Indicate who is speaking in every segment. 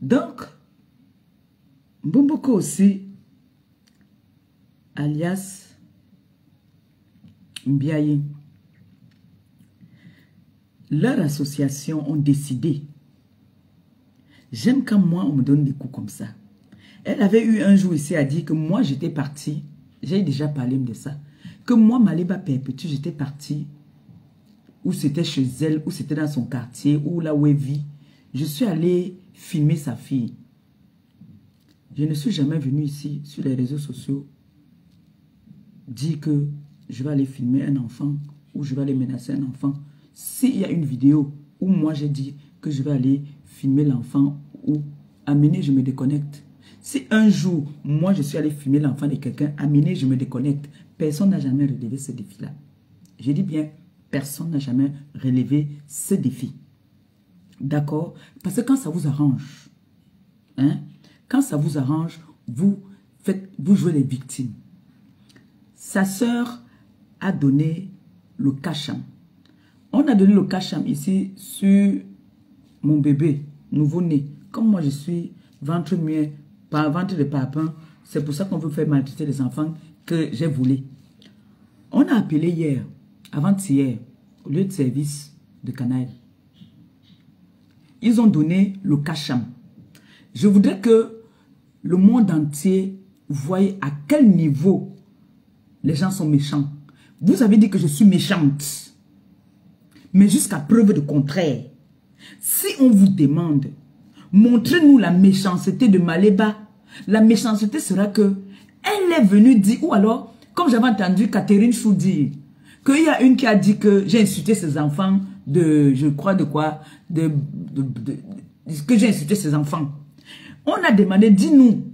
Speaker 1: Donc, Mbomboko aussi, alias Mbiaye, leur association ont décidé. J'aime quand moi, on me donne des coups comme ça. Elle avait eu un jour ici à dire que moi, j'étais partie. J'ai déjà parlé de ça. Que moi, Maliba Perpétue, j'étais partie. Ou c'était chez elle, ou c'était dans son quartier, ou là où elle vit. Je suis allée filmer sa fille. Je ne suis jamais venue ici, sur les réseaux sociaux, dire que je vais aller filmer un enfant, ou je vais aller menacer un enfant. S'il y a une vidéo où moi j'ai dit que je vais aller filmer l'enfant, ou amener, je me déconnecte. Si un jour, moi je suis allé filmer l'enfant de quelqu'un, amener, je me déconnecte. Personne n'a jamais relevé ce défi-là. Je dis bien, personne n'a jamais relevé ce défi. D'accord? Parce que quand ça vous arrange, hein, quand ça vous arrange, vous jouez les victimes. Sa sœur a donné le cacham. On a donné le cacham ici sur mon bébé nouveau-né. Comme moi je suis ventre muet, par ventre de papin, c'est pour ça qu'on veut faire maltraiter les enfants que j'ai volé. On a appelé hier, avant-hier, au lieu de service de Canaël. Ils ont donné le cacham. Je voudrais que le monde entier voie à quel niveau les gens sont méchants. Vous avez dit que je suis méchante. Mais jusqu'à preuve de contraire. Si on vous demande, montrez-nous la méchanceté de Maléba. La méchanceté sera que elle est venue dire, ou alors, comme j'avais entendu Catherine Chou dire, qu'il y a une qui a dit que j'ai insulté ses enfants de, je crois de quoi, que j'ai insulté ses enfants. On a demandé, dis-nous,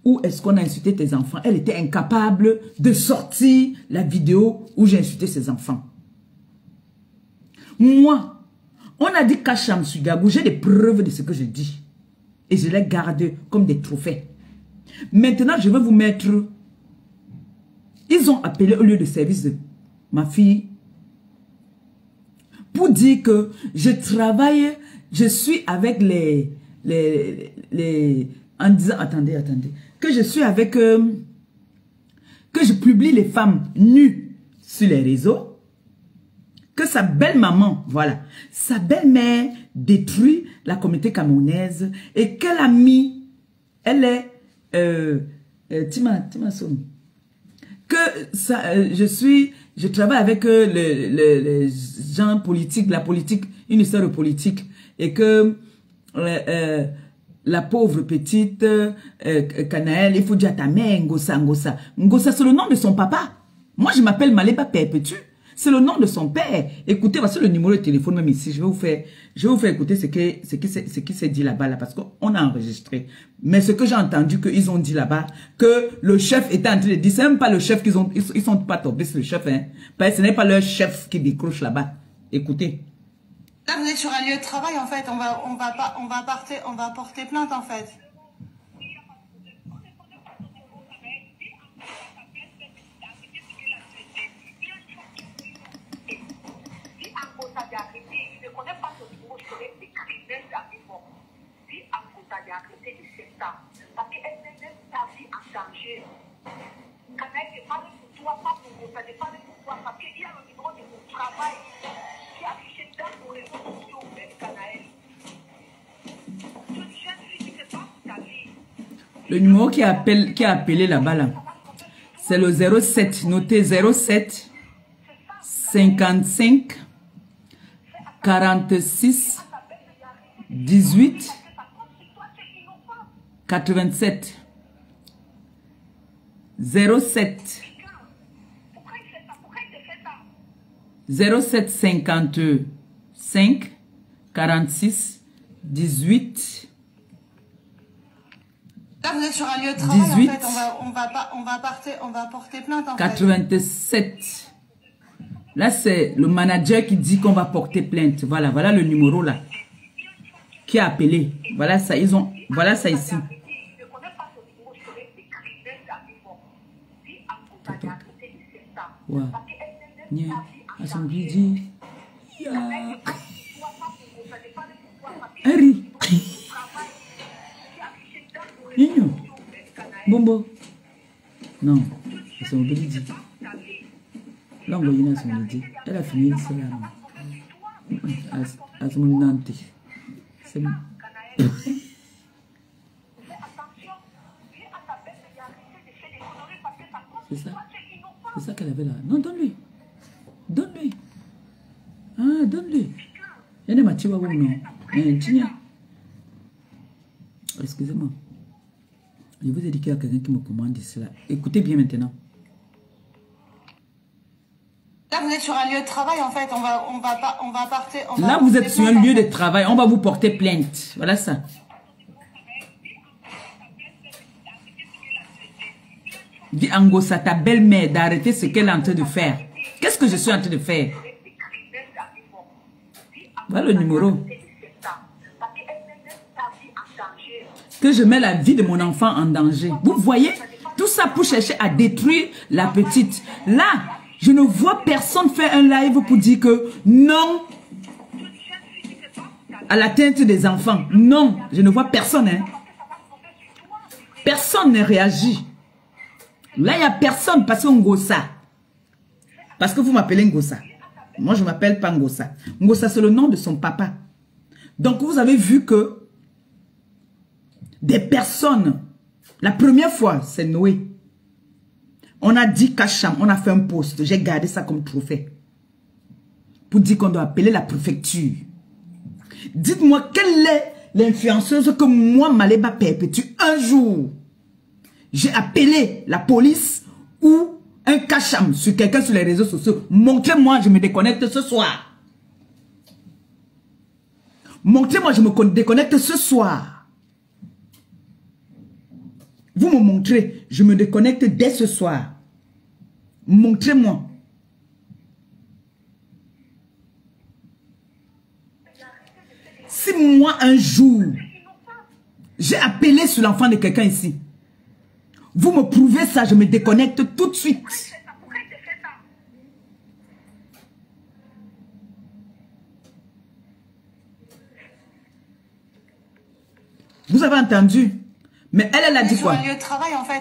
Speaker 1: où est-ce qu'on a insulté tes enfants? Elle était incapable de sortir la vidéo où j'ai insulté ses enfants. Moi, on a dit Kacham Sugabou, j'ai des preuves de ce que je dis. Et je les garde comme des trophées. Maintenant, je vais vous mettre... Ils ont appelé au lieu de service de ma fille pour dire que je travaille, je suis avec en disant, attendez, que je suis avec, que je publie les femmes nues sur les réseaux, que sa belle-maman, voilà, sa belle-mère détruit la communauté camerounaise et qu'elle a mis, elle est, Timason, que ça, je travaille avec les gens politiques, la politique, une histoire de politique, et que la pauvre petite Canaël, il faut dire à ta mère Ngosa. Ngosa, c'est le nom de son papa. Moi, je m'appelle Maléba Perpétue. C'est le nom de son père. Écoutez, voici le numéro de téléphone même ici. Je vais vous faire écouter ce qui s'est dit là-bas, là, parce qu'on a enregistré. Mais ce que j'ai entendu qu'ils ont dit là-bas, que le chef était en train de dire, c'est même pas le chef qu'ils ont, ils sont pas tombés sur le chef, hein. Parce que ce n'est pas leur chef qui décroche là-bas. Écoutez.
Speaker 2: Là, vous êtes sur un lieu de travail, en fait. On va porter plainte, en fait.
Speaker 1: Le numéro qui a appelé là-bas, là, c'est le 07, notez 07 55 46 18 87 07 55 46 18
Speaker 2: Là, vous êtes sur un lieu de travail, 18, en fait. On va porter plainte, en
Speaker 1: 87. Fait. Là, c'est le manager qui dit qu'on va porter plainte. Voilà, voilà le numéro là. Qui a appelé. Voilà ça, voilà ça ici. Wow. Harry. Bombo. Non, c'est son dit. Là, on voit une son dit. Elle a fini le salam. À son nante. C'est bon. C'est ça. C'est ça qu'elle avait là. Non, donne-lui. Donne-lui. Ah, donne-lui. Il y a des matières ou non? Excusez-moi. Je vous ai dit qu'il y a quelqu'un qui me commande cela. Écoutez bien maintenant.
Speaker 2: Là, vous êtes sur un lieu de travail, en fait. On va partir.
Speaker 1: Là, vous êtes sur un lieu de travail. On va vous porter plainte. Voilà ça. Dis Angossa, ta belle-mère, d'arrêter ce qu'elle est en train de faire. Qu'est-ce que je suis en train de faire? Voilà le numéro. Que je mets la vie de mon enfant en danger. Vous voyez? Tout ça pour chercher à détruire la petite. Là, je ne vois personne faire un live pour dire que non à l'atteinte des enfants. Non, je ne vois personne. Hein. Personne ne réagit. Là, il n'y a personne parce que Ngossa. Parce que vous m'appelez Ngossa. Moi, je ne m'appelle pas Ngossa. Ngossa, c'est le nom de son papa. Donc, vous avez vu que des personnes, la première fois, c'est Noé. On a dit Kacham, on a fait un post. J'ai gardé ça comme trophée. Pour dire qu'on doit appeler la préfecture. Dites-moi, quelle est l'influenceuse que moi, Maléba perpétue un jour? J'ai appelé la police ou un Kacham sur quelqu'un sur les réseaux sociaux. Montrez-moi, je me déconnecte ce soir. Montrez-moi, je me déconnecte ce soir. Vous me montrez, je me déconnecte dès ce soir. Montrez-moi. Si moi, un jour, j'ai appelé sur l'enfant de quelqu'un ici, vous me prouvez ça, je me déconnecte tout de suite. Vous avez entendu? Mais elle a dit quoi?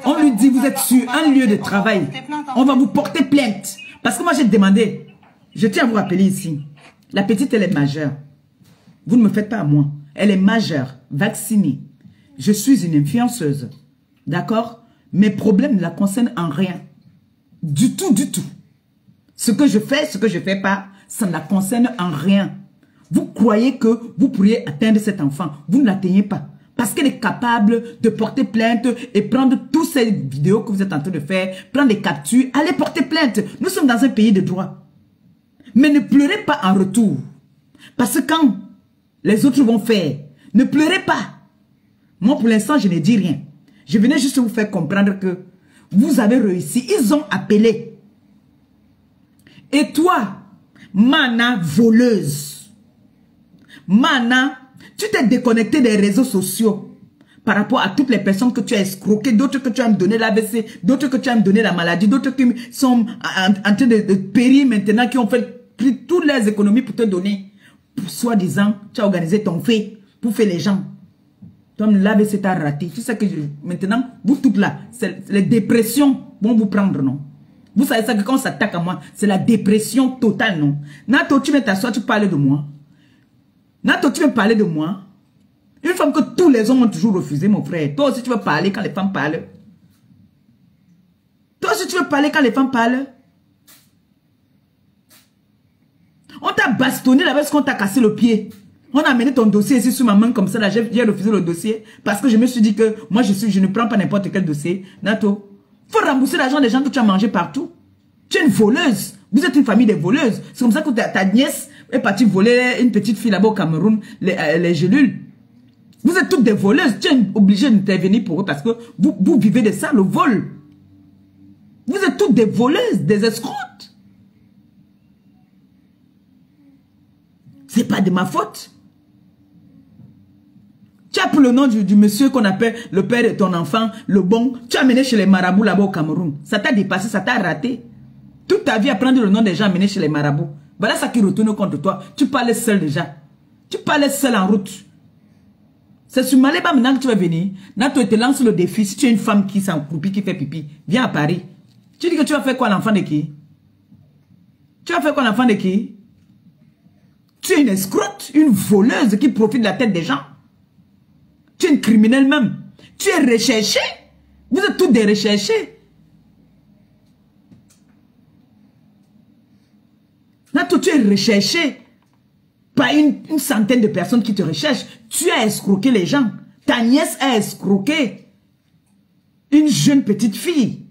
Speaker 1: On lui dit, vous êtes sur un lieu de travail. On va vous porter plainte. Parce que moi, j'ai demandé. Je tiens à vous rappeler ici. La petite, elle est majeure. Vous ne me faites pas à moi. Elle est majeure, vaccinée. Je suis une influenceuse. D'accord? Mes problèmes ne la concernent en rien. Du tout, du tout. Ce que je fais, ce que je ne fais pas, ça ne la concerne en rien. Vous croyez que vous pourriez atteindre cet enfant. Vous ne l'atteignez pas. Parce qu'elle est capable de porter plainte et prendre toutes ces vidéos que vous êtes en train de faire, prendre des captures, allez porter plainte. Nous sommes dans un pays de droit. Mais ne pleurez pas en retour. Parce que quand les autres vont faire, ne pleurez pas. Moi, pour l'instant, je ne dis rien. Je venais juste vous faire comprendre que vous avez réussi. Ils ont appelé. Et toi, Mana voleuse, Mana, tu t'es déconnecté des réseaux sociaux par rapport à toutes les personnes que tu as escroquées, d'autres que tu as me donné l'AVC, d'autres que tu as me donné la maladie, d'autres qui sont en train de périr maintenant, qui ont pris toutes les économies pour te donner. Pour soi-disant, tu as organisé ton fait pour faire les gens. Toi, l'AVC t'a raté. Tu sais que maintenant, vous toutes là, les dépressions vont vous prendre, non? Vous savez ça que quand on s'attaque à moi, c'est la dépression totale, non? Nato, tu viens t'asseoir, tu parles de moi. Nato, tu veux parler de moi? Une femme que tous les hommes ont toujours refusé, mon frère. Toi aussi, tu veux parler quand les femmes parlent. Toi aussi, tu veux parler quand les femmes parlent. On t'a bastonné là parce qu'on t'a cassé le pied. On a amené ton dossier ici sur ma main comme ça. Là, j'ai refusé le dossier parce que je me suis dit que moi, je ne prends pas n'importe quel dossier. Nato, il faut rembourser l'argent des gens que tu as mangé partout. Tu es une voleuse. Vous êtes une famille de voleuses. C'est comme ça que ta nièce est partie voler une petite fille là-bas au Cameroun, les gélules. Vous êtes toutes des voleuses. Tu es obligé d'intervenir pour eux parce que vous vivez de ça, le vol. Vous êtes toutes des voleuses, des escroutes. C'est pas de ma faute. Tu as pris le nom du monsieur qu'on appelle le père de ton enfant, le bon. Tu as amené chez les marabouts là-bas au Cameroun. Ça t'a dépassé, ça t'a raté. Toute ta vie à prendre le nom des gens amenés chez les marabouts. Voilà ça qui retourne contre toi. Tu parlais seul déjà. Tu parlais seul en route. C'est sur Maléba maintenant que tu vas venir. Là, tu te lances le défi. Si tu es une femme qui s'encroupit, qui fait pipi, viens à Paris. Tu dis que tu vas faire quoi l'enfant de qui? Tu vas faire quoi l'enfant de qui? Tu es une escrotte, une voleuse qui profite de la tête des gens. Tu es une criminelle même. Tu es recherché. Vous êtes tous des recherchés. Là, toi, tu es recherché. Pas une centaine de personnes qui te recherchent. Tu as escroqué les gens. Ta nièce a escroqué une jeune petite fille.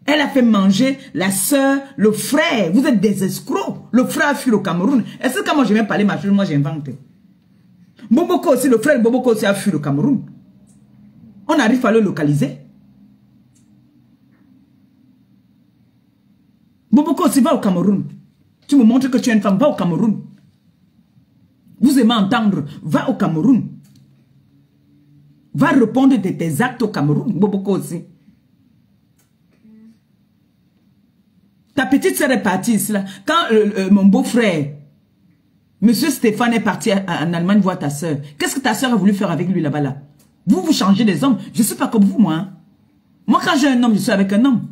Speaker 1: Elle a fait manger la soeur, le frère. Vous êtes des escrocs. Le frère a fui au Cameroun. Est-ce que quand moi je viens parler ma chose, moi j'invente? Boboko aussi, le frère de Boboko aussi a fui au Cameroun. On arrive à le localiser. Boboko aussi va au Cameroun. Tu me montres que tu es une femme, va au Cameroun. Vous aimez entendre, va au Cameroun. Va répondre de tes actes au Cameroun, Boboko aussi. Ta petite sœur est partie ici là. Quand mon beau-frère, Monsieur Stéphane est parti en Allemagne voir ta sœur. Qu'est-ce que ta sœur a voulu faire avec lui là-bas là? Vous changez des hommes. Je ne suis pas comme vous, moi. Hein. Moi, quand j'ai un homme, je suis avec un homme.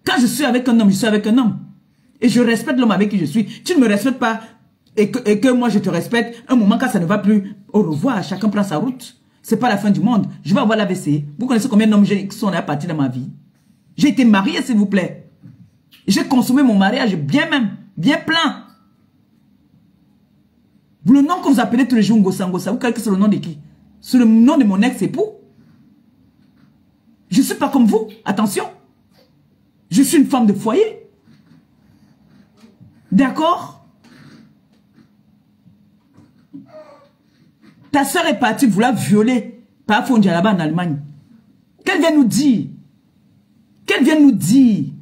Speaker 1: Quand je suis avec un homme, je suis avec un homme. Et je respecte l'homme avec qui je suis. Tu ne me respectes pas et que moi je te respecte. Un moment quand ça ne va plus, au revoir, chacun prend sa route. C'est pas la fin du monde. Je vais avoir l'AVC. Vous connaissez combien d'hommes qui sont là partis dans ma vie? J'ai été marié, s'il vous plaît. J'ai consommé mon mariage bien même, bien plein. Le nom que vous appelez tous les jours Ngossa, vous croyez que c'est le nom de qui? C'est le nom de mon ex-époux. Je ne suis pas comme vous, attention. Je suis une femme de foyer. D'accord? Ta soeur est partie vouloir violer par Fondia là-bas en Allemagne. Qu'elle vient nous dire? Qu'elle vient nous dire?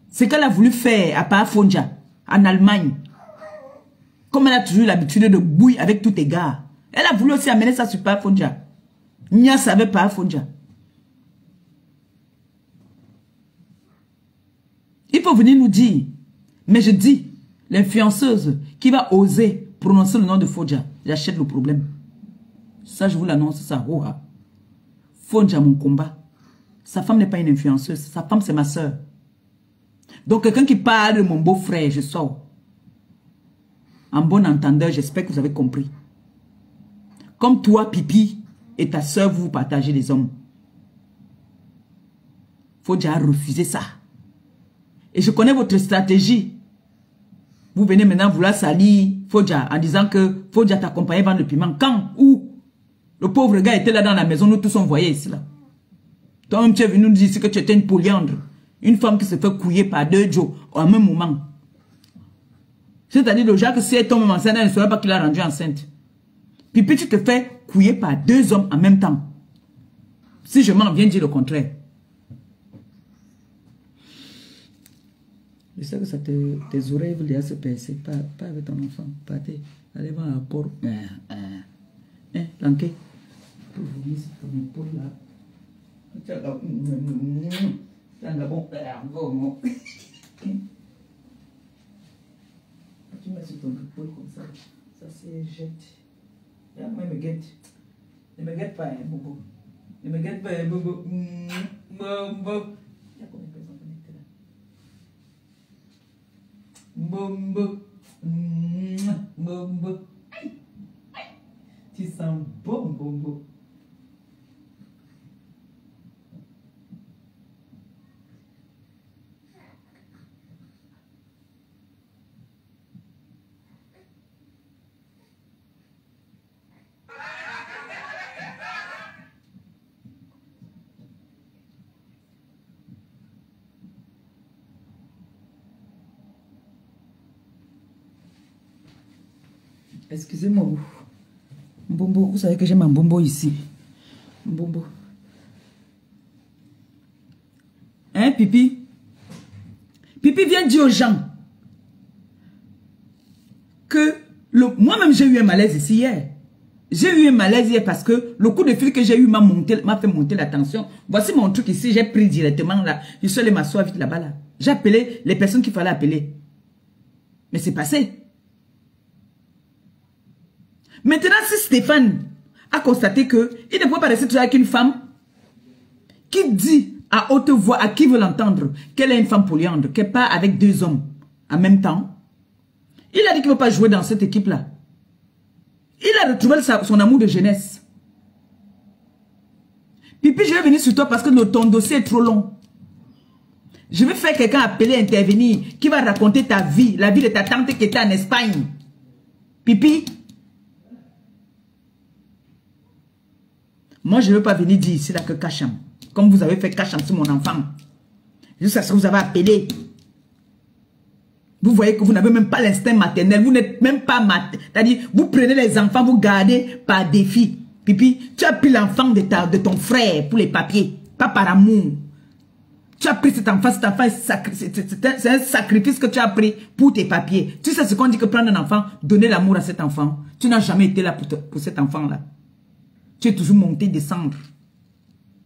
Speaker 1: C'est qu'elle a voulu faire à Parafondia en Allemagne. Comme elle a toujours l'habitude de bouillir avec tous tes gars. Elle a voulu aussi amener ça sur Parafondia. Nia savait Parafondia. Il faut venir nous dire. Mais je dis, l'influenceuse qui va oser prononcer le nom de Fondia, j'achète le problème. Ça, je vous l'annonce, ça. Fondia, mon combat. Sa femme n'est pas une influenceuse. Sa femme, c'est ma soeur. Donc, quelqu'un qui parle de mon beau-frère, je sors. En bon entendeur, j'espère que vous avez compris. Comme toi, Pipi, et ta soeur, vous partagez les hommes. Faut déjà refuser ça. Et je connais votre stratégie. Vous venez maintenant vouloir salir Fodja en disant que Fodja t'accompagnait vendre le piment. Quand? Où? Le pauvre gars était là dans la maison, nous tous on voyait ici là. Toi-même, tu es venu nous dire que tu étais une polyandre. Une femme qui se fait couiller par deux Joe en même moment. C'est-à-dire, le genre que si elle tombe enceinte, elle ne saura pas qu'il a rendu enceinte. Puis tu te fais couiller par deux hommes en même temps. Si je m'en viens dire le contraire. Je sais que ça tes oreilles vont déjà se percer. Pas avec ton enfant. Partez. Allez voir la porte. Lanké. Pour vous dire, c'est comme une porte là. Tu mets sur ton épaule comme ça. Ça c'est jette. Là, moi, il me guette. Ne me guette pas, hein, Bobo. Ne me guette pas, hein, Bobo. Bobo. Il y a combien de personnes connectées là? Bobo. Bobo. Tu sens bon, Bobo. Excusez-moi, Mbombo, vous savez que j'aime un Mbombo ici. Mbombo. Hein, Pipi? Pipi vient dire aux gens que moi-même j'ai eu un malaise ici hier. J'ai eu un malaise hier parce que le coup de fil que j'ai eu m'a fait monter la tension. Voici mon truc ici, j'ai pris directement là. Je suis allé m'asseoir vite là-bas là. J'ai appelé les personnes qu'il fallait appeler. Mais c'est passé. Maintenant, si Stéphane a constaté qu'il ne peut pas rester toujours avec une femme qui dit à haute voix, à qui veut l'entendre, qu'elle est une femme polyandre, qu'elle part avec 2 hommes en même temps, il a dit qu'il ne veut pas jouer dans cette équipe-là. Il a retrouvé son amour de jeunesse. Pipi, je vais venir sur toi parce que ton dossier est trop long. Je vais faire quelqu'un appeler, intervenir, qui va raconter ta vie, la vie de ta tante qui était en Espagne. Pipi. Moi, je ne veux pas venir dire ici là que Kacham. Comme vous avez fait Kacham sur mon enfant. Jusqu'à ce que vous avez appelé. Vous voyez que vous n'avez même pas l'instinct maternel. Vous n'êtes même pas maternel. C'est-à-dire, vous prenez les enfants, vous gardez par défi. Pipi, tu as pris l'enfant de ton frère pour les papiers. Pas par amour. Tu as pris cet enfant c'est un sacrifice que tu as pris pour tes papiers. Tu sais ce qu'on dit que prendre un enfant, donner l'amour à cet enfant. Tu n'as jamais été là pour cet enfant-là. Tu es toujours monté, descendre.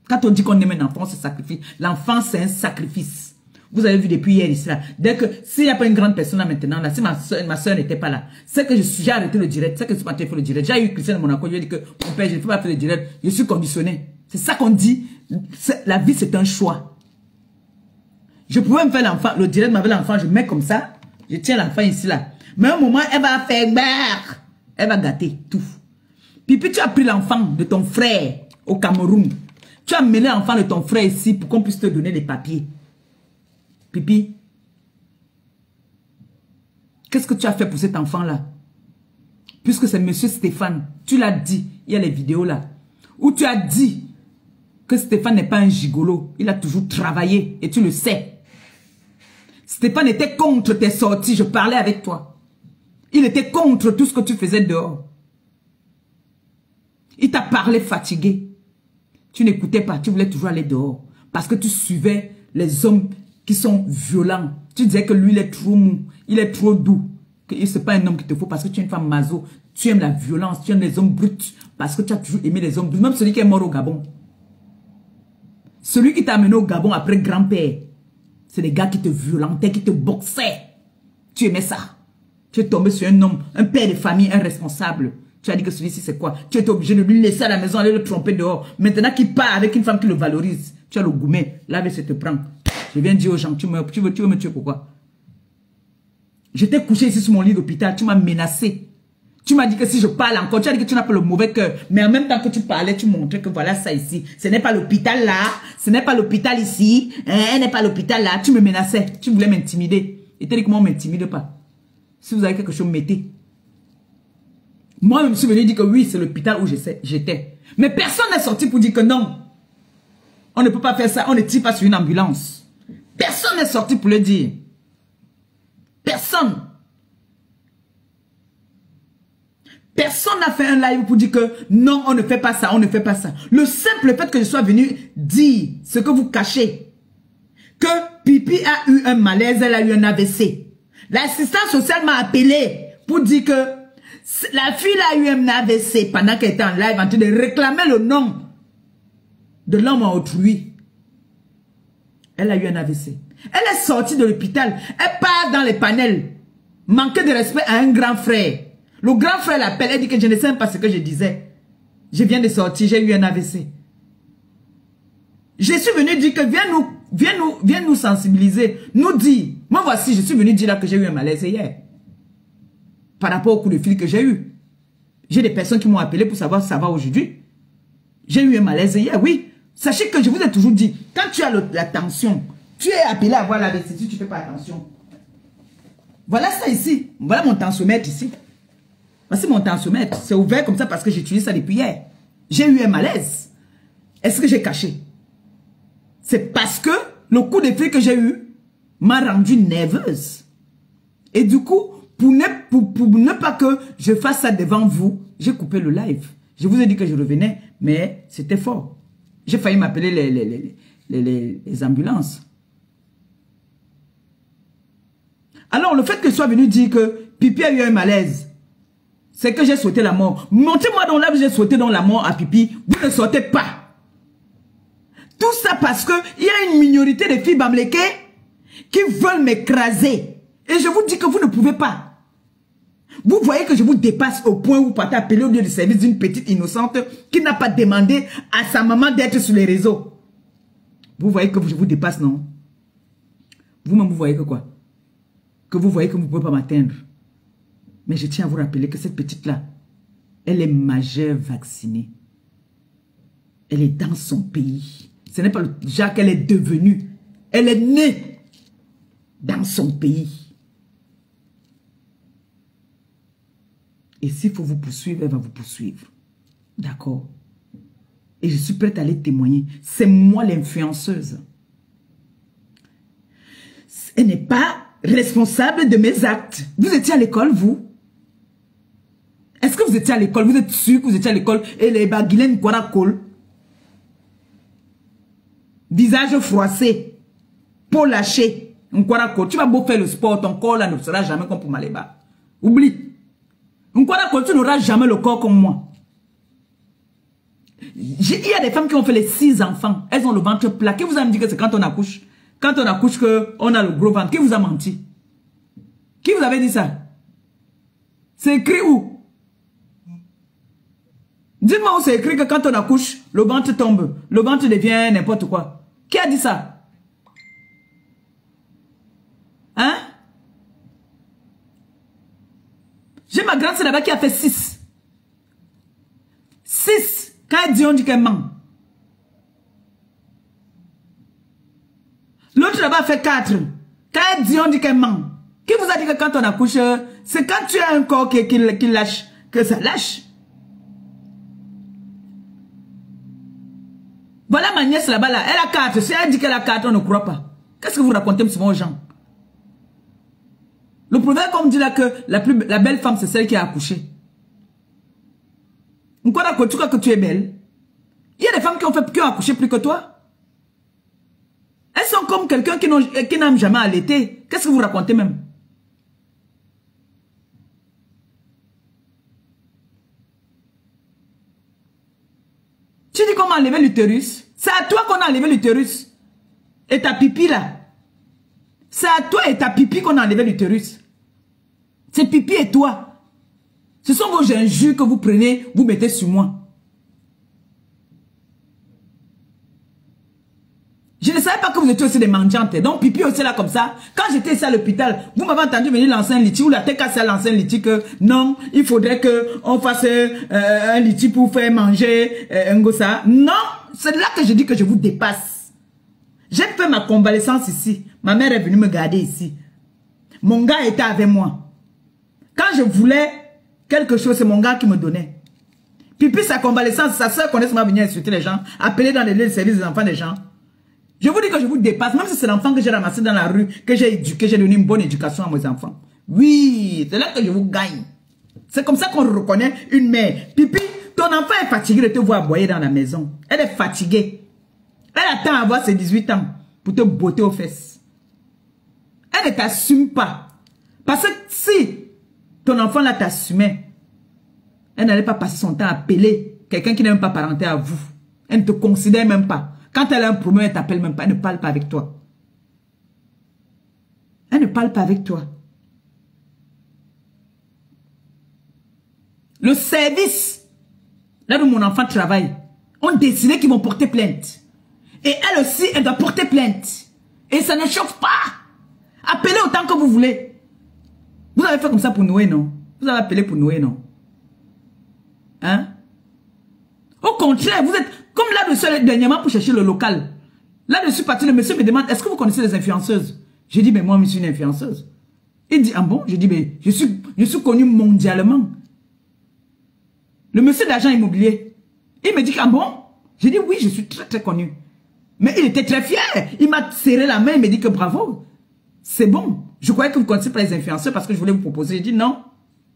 Speaker 1: Quand on dit qu'on aime un enfant, c'est sacrifice. L'enfant, c'est un sacrifice. Vous avez vu depuis hier ici, là. Dès que, s'il n'y a pas une grande personne là maintenant, là, si ma soeur n'était pas là, c'est que j'ai arrêté le direct, c'est que ce matin, il faut le direct. J'ai eu Christian de Monaco, je lui ai dit que, mon père, je ne peux pas faire le direct, je suis conditionné. C'est ça qu'on dit. La vie, c'est un choix. Je pouvais me faire l'enfant, le direct m'avait l'enfant, je mets comme ça, je tiens l'enfant ici, là. Mais à un moment, elle va faire barre. Elle va gâter tout. Puis tu as pris l'enfant de ton frère au Cameroun. Tu as mené l'enfant de ton frère ici pour qu'on puisse te donner les papiers. Pipi, qu'est-ce que tu as fait pour cet enfant-là? Puisque c'est monsieur Stéphane, tu l'as dit, il y a les vidéos là, où tu as dit que Stéphane n'est pas un gigolo, il a toujours travaillé et tu le sais. Stéphane était contre tes sorties, je parlais avec toi. Il était contre tout ce que tu faisais dehors. Il t'a parlé fatigué. Tu n'écoutais pas, tu voulais toujours aller dehors. Parce que tu suivais les hommes qui sont violents. Tu disais que lui, il est trop mou, il est trop doux. Que ce n'est pas un homme qu'il te faut parce que tu es une femme maso. Tu aimes la violence, tu aimes les hommes bruts. Parce que tu as toujours aimé les hommes bruts. Même celui qui est mort au Gabon. Celui qui t'a amené au Gabon après grand-père. C'est des gars qui te violentaient, qui te boxaient. Tu aimais ça. Tu es tombé sur un homme, un père de famille, un responsable. Tu as dit que celui-ci c'est quoi? Tu es obligé de lui laisser à la maison, aller le tromper dehors. Maintenant qu'il part avec une femme qui le valorise. Tu as le gourmet. Là, ça te prend. Je viens dire aux gens, tu veux me tuer pourquoi? J'étais couché ici sur mon lit d'hôpital, tu m'as menacé. Tu m'as dit que si je parle encore, tu as dit que tu n'as pas le mauvais cœur. Mais en même temps que tu parlais, tu montrais que voilà ça ici. Ce n'est pas l'hôpital là, ce n'est pas l'hôpital ici, ce n'est pas l'hôpital là. Tu me menaçais, tu voulais m'intimider. Et tu as dit que moi on ne m'intimide pas. Si vous avez quelque chose, mettez. Moi, je me suis venu dire que oui, c'est l'hôpital où j'étais. Mais personne n'est sorti pour dire que non. On ne peut pas faire ça, on ne tire pas sur une ambulance. Personne n'est sorti pour le dire. Personne. Personne n'a fait un live pour dire que non, on ne fait pas ça, on ne fait pas ça. Le simple fait que je sois venu dire ce que vous cachez, que Pipi a eu un malaise, elle a eu un AVC. L'assistante sociale m'a appelé pour dire que la fille a eu un AVC pendant qu'elle était en live en train de réclamer le nom de l'homme à autrui. Elle a eu un AVC. Elle est sortie de l'hôpital. Elle part dans les panels. Manquer de respect à un grand frère. Le grand frère l'appelle. Elle dit que je ne sais même pas ce que je disais. Je viens de sortir. J'ai eu un AVC. Je suis venu dire que viens nous sensibiliser. Nous dire. Moi voici, je suis venu dire là que j'ai eu un malaise hier. Par rapport au coup de fil que j'ai eu. J'ai des personnes qui m'ont appelé pour savoir si ça va aujourd'hui. J'ai eu un malaise hier, oui. Sachez que je vous ai toujours dit, quand tu as la tension, tu es appelé à avoir l'AVC si tu ne fais pas attention. Voilà ça ici. Voilà mon tensiomètre ici. Voici mon tensiomètre. C'est ouvert comme ça parce que j'utilise ça depuis hier. J'ai eu un malaise. Est-ce que j'ai caché? C'est parce que le coup de fil que j'ai eu m'a rendue nerveuse. Et du coup, pour ne pas que je fasse ça devant vous, j'ai coupé le live. Je vous ai dit que je revenais, mais c'était fort. J'ai failli m'appeler les ambulances. Alors, le fait que je sois venu dire que Pipi a eu un malaise, c'est que j'ai souhaité la mort. Montrez-moi dans là où j'ai souhaité dans la mort à Pipi. Vous ne sortez pas. Tout ça parce que il y a une minorité de filles bamlékées qui veulent m'écraser. Et je vous dis que vous ne pouvez pas. Vous voyez que je vous dépasse au point où vous partez appeler au lieu de service d'une petite innocente qui n'a pas demandé à sa maman d'être sur les réseaux. Vous voyez que je vous dépasse, non? Vous-même, vous voyez que quoi? Que vous voyez que vous ne pouvez pas m'atteindre. Mais je tiens à vous rappeler que cette petite-là, elle est majeure vaccinée. Elle est dans son pays. Ce n'est pas le genre qu'elle est devenue. Elle est née dans son pays. Et s'il faut vous poursuivre, elle va vous poursuivre. D'accord? Et je suis prête à aller témoigner. C'est moi l'influenceuse. Elle n'est pas responsable de mes actes. Vous étiez à l'école, vous? Est-ce que vous étiez à l'école? Vous êtes sûr que vous étiez à l'école et les baguilènes quoi col? Visage froissé, peau lâchée, tu vas beau faire le sport, ton corps là ne sera jamais comme pour Maléba. Oublie. Tu n'auras jamais le corps comme moi. Il y a des femmes qui ont fait les 6 enfants. Elles ont le ventre plat. Qui vous a dit que c'est quand on accouche? Quand on accouche qu'on a le gros ventre. Qui vous a menti? Qui vous avait dit ça? C'est écrit où? Dites-moi où c'est écrit que quand on accouche, le ventre tombe. Le ventre devient n'importe quoi. Qui a dit ça? Hein? J'ai ma grande sœur là-bas qui a fait 6. 6. Quand elle dit, on dit qu'elle ment. L'autre là-bas a fait 4. Quand elle dit, on dit qu'elle ment. Qui vous a dit que quand on accouche, c'est quand tu as un corps qui lâche, que ça lâche? Voilà ma nièce là-bas, là. Elle a 4. Si elle dit qu'elle a 4, on ne croit pas. Qu'est-ce que vous racontez souvent aux gens? Le proverbe, comme dit là, que la belle femme, c'est celle qui a accouché. Pourquoi tu crois que tu es belle? Il y a des femmes qui ont accouché plus que toi. Elles sont comme quelqu'un qui n'a jamais allaité. Qu'est-ce que vous racontez même? Tu dis qu'on m'a enlevé l'utérus? C'est à toi qu'on a enlevé l'utérus. Et ta pipi là. C'est à toi et ta pipi qu'on a enlevé l'utérus. C'est pipi et toi. Ce sont vos injures que vous prenez, vous mettez sur moi. Je ne savais pas que vous étiez aussi des mendiantes. Donc pipi aussi là comme ça. Quand j'étais ici à l'hôpital, vous m'avez entendu venir lancer un litchi ou la tête cassée à lancer un litchi que non, il faudrait qu'on fasse un litchi pour faire manger un gossa. Non, c'est là que je dis que je vous dépasse. J'ai fait ma convalescence ici. Ma mère est venue me garder ici. Mon gars était avec moi. Quand je voulais quelque chose, c'est mon gars qui me donnait. Puis sa convalescence, sa soeur connaît m'a venir insulter les gens, appeler dans les lieux de service des enfants des gens. Je vous dis que je vous dépasse, même si c'est l'enfant que j'ai ramassé dans la rue, que j'ai éduqué, j'ai donné une bonne éducation à mes enfants. Oui, c'est là que je vous gagne. C'est comme ça qu'on reconnaît une mère. Pipi, ton enfant est fatigué de te voir aboyer dans la maison. Elle est fatiguée. Elle attend à avoir ses 18 ans pour te botter aux fesses. Elle ne t'assume pas. Parce que si ton enfant là t'assumait, elle n'allait pas passer son temps à appeler quelqu'un qui n'est même pas parenté à vous. Elle ne te considère même pas. Quand elle a un problème, elle t'appelle même pas. Elle ne parle pas avec toi. Elle ne parle pas avec toi. Le service, là où mon enfant travaille, ont décidé qu'ils vont porter plainte. Et elle aussi, elle doit porter plainte. Et ça ne chauffe pas. Appelez autant que vous voulez. Vous avez fait comme ça pour Noé, non? Vous avez appelé pour Noé, non? Hein? Au contraire, vous êtes comme là-dessus dernièrement pour chercher le local. Là-dessus, parti, le monsieur me demande, est-ce que vous connaissez les influenceuses? J'ai dit, mais moi, je suis une influenceuse. Il dit, ah bon? J'ai dit, mais je suis connu mondialement. Le monsieur d'agent immobilier, il me dit, ah bon? J'ai dit, oui, je suis très, très connu. Mais il était très fier. Il m'a serré la main, il me dit que bravo. C'est bon. Je croyais que vous ne connaissez pas les influenceurs parce que je voulais vous proposer. J'ai dit, non.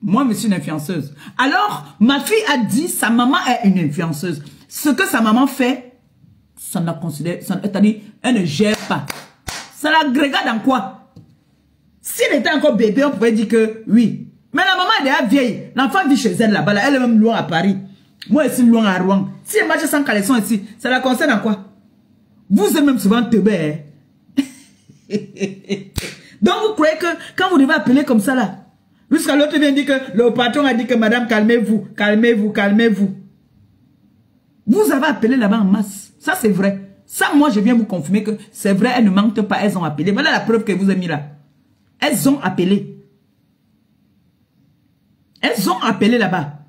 Speaker 1: Moi, je suis une influenceuse. Alors, ma fille a dit, sa maman est une influenceuse. Ce que sa maman fait, ça ne la considère, c'est-à-dire, elle ne gère pas. Ça l'agrégate dans quoi? S'il était encore bébé, on pouvait dire que oui. Mais la maman est déjà vieille. L'enfant vit chez elle là-bas. Là. Elle est même loin à Paris. Moi, je suis loin à Rouen. Si elle marche sans caleçon ici, ça la concerne en quoi? Vous êtes même souvent teubé. Hein? Donc, vous croyez que quand vous devez appeler comme ça là, Jusqu'à l'autre vient dire que le patron a dit que madame, calmez-vous, calmez-vous, calmez-vous. Vous avez appelé là-bas en masse. Ça, c'est vrai. Ça, moi, je viens vous confirmer que c'est vrai, elles ne mentent pas, elles ont appelé. Voilà la preuve que vous avez mis là. Elles ont appelé. Elles ont appelé là-bas.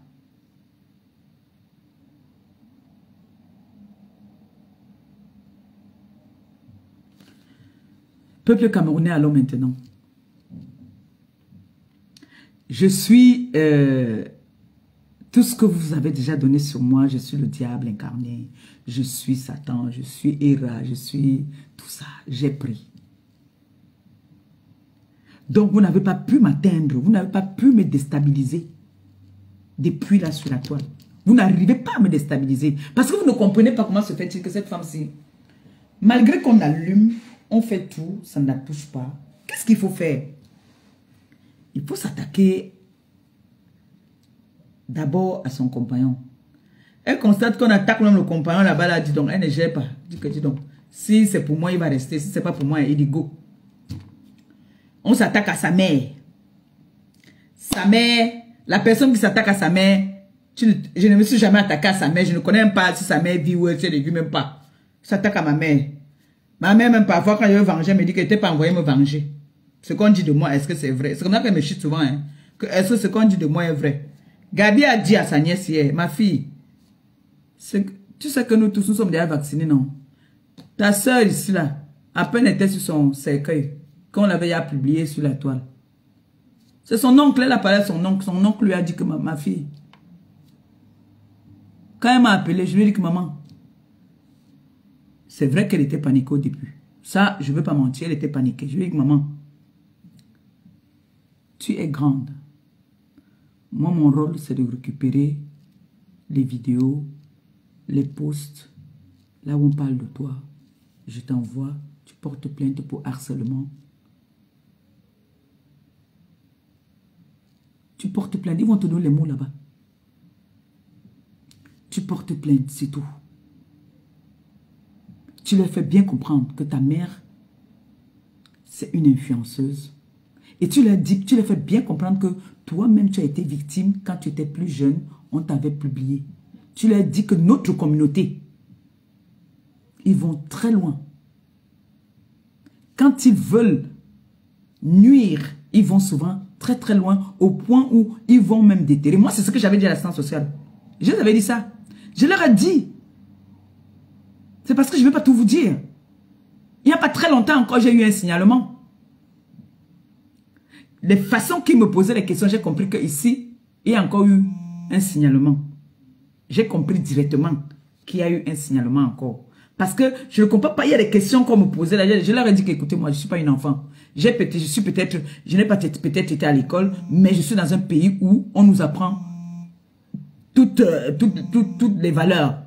Speaker 1: Peuple camerounais, allons maintenant. Je suis tout ce que vous avez déjà donné sur moi. Je suis le diable incarné. Je suis Satan. Je suis Héra. Je suis tout ça. J'ai pris. Donc, vous n'avez pas pu m'atteindre. Vous n'avez pas pu me déstabiliser. Depuis là sur la toile. Vous n'arrivez pas à me déstabiliser. Parce que vous ne comprenez pas comment se fait-il que cette femme-ci, malgré qu'on allume, on fait tout, ça ne la touche pas. Qu'est-ce qu'il faut faire? Il faut s'attaquer d'abord à son compagnon. Elle constate qu'on attaque même le compagnon là-bas, là, dis donc, elle ne gère pas. Dis donc, si c'est pour moi, il va rester. Si c'est pas pour moi, il dit go. On s'attaque à sa mère. Sa mère, la personne qui s'attaque à sa mère, je ne me suis jamais attaqué à sa mère. Je ne connais même pas si sa mère vit ou elle ne vit même pas. S'attaque à ma mère. Ma mère, même parfois, quand je veux venger, elle me dit qu'elle n'était pas envoyée me venger. Ce qu'on dit de moi, est-ce que c'est vrai? C'est comme ça qu'elle me chute souvent. Hein? Est-ce que ce qu'on dit de moi est vrai? Gabi a dit à sa nièce hier, ma fille, tu sais que nous tous, nous sommes déjà vaccinés, non? Ta soeur ici, là, à peine était sur son cercueil, qu'on l'avait déjà publié sur la toile. C'est son oncle, elle a parlé à son oncle lui a dit que ma fille, quand elle m'a appelé, je lui ai dit que maman, c'est vrai qu'elle était paniquée au début. Ça, je ne veux pas mentir, elle était paniquée. Je lui ai dit que maman, tu es grande. Moi, mon rôle, c'est de récupérer les vidéos, les posts, là où on parle de toi. Je t'envoie, tu portes plainte pour harcèlement. Tu portes plainte, ils vont te donner les mots là-bas. Tu portes plainte, c'est tout. Tu leur fais bien comprendre que ta mère, c'est une influenceuse. Et tu leur dis, tu leur fais bien comprendre que toi-même, tu as été victime quand tu étais plus jeune, on t'avait publié. Tu leur dis que notre communauté, ils vont très loin. Quand ils veulent nuire, ils vont souvent très très loin, au point où ils vont même déterrer. Moi, c'est ce que j'avais dit à l'assistance sociale. Je leur avais dit ça. Je leur ai dit. C'est parce que je ne vais pas tout vous dire. Il n'y a pas très longtemps encore, j'ai eu un signalement. Les façons qu'ils me posaient les questions, j'ai compris qu'ici, il y a encore eu un signalement. J'ai compris directement qu'il y a eu un signalement encore. Parce que je ne comprends pas, il y a des questions qu'on me posait. Là, je leur ai dit qu'écoutez, moi, je ne suis pas une enfant. Je n'ai pas peut-être été à l'école, mais je suis dans un pays où on nous apprend toutes les valeurs.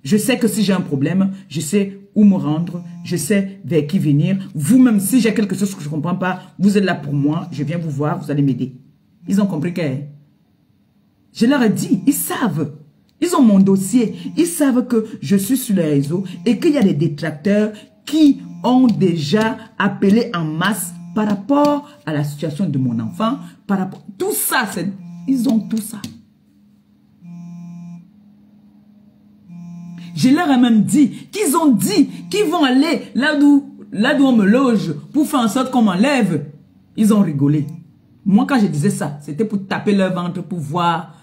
Speaker 1: Je sais que si j'ai un problème, je sais où me rendre, je sais vers qui venir. Vous-même, si j'ai quelque chose que je ne comprends pas, vous êtes là pour moi, je viens vous voir, vous allez m'aider. Ils ont compris que... Je leur ai dit, ils savent. Ils ont mon dossier. Ils savent que je suis sur les réseaux et qu'il y a des détracteurs qui ont déjà appelé en masse par rapport à la situation de mon enfant. Tout ça, ils ont tout ça. Je leur ai même dit qu'ils ont dit qu'ils vont aller là d'où on me loge pour faire en sorte qu'on m'enlève. Ils ont rigolé. Moi, quand je disais ça, c'était pour taper leur ventre, pour voir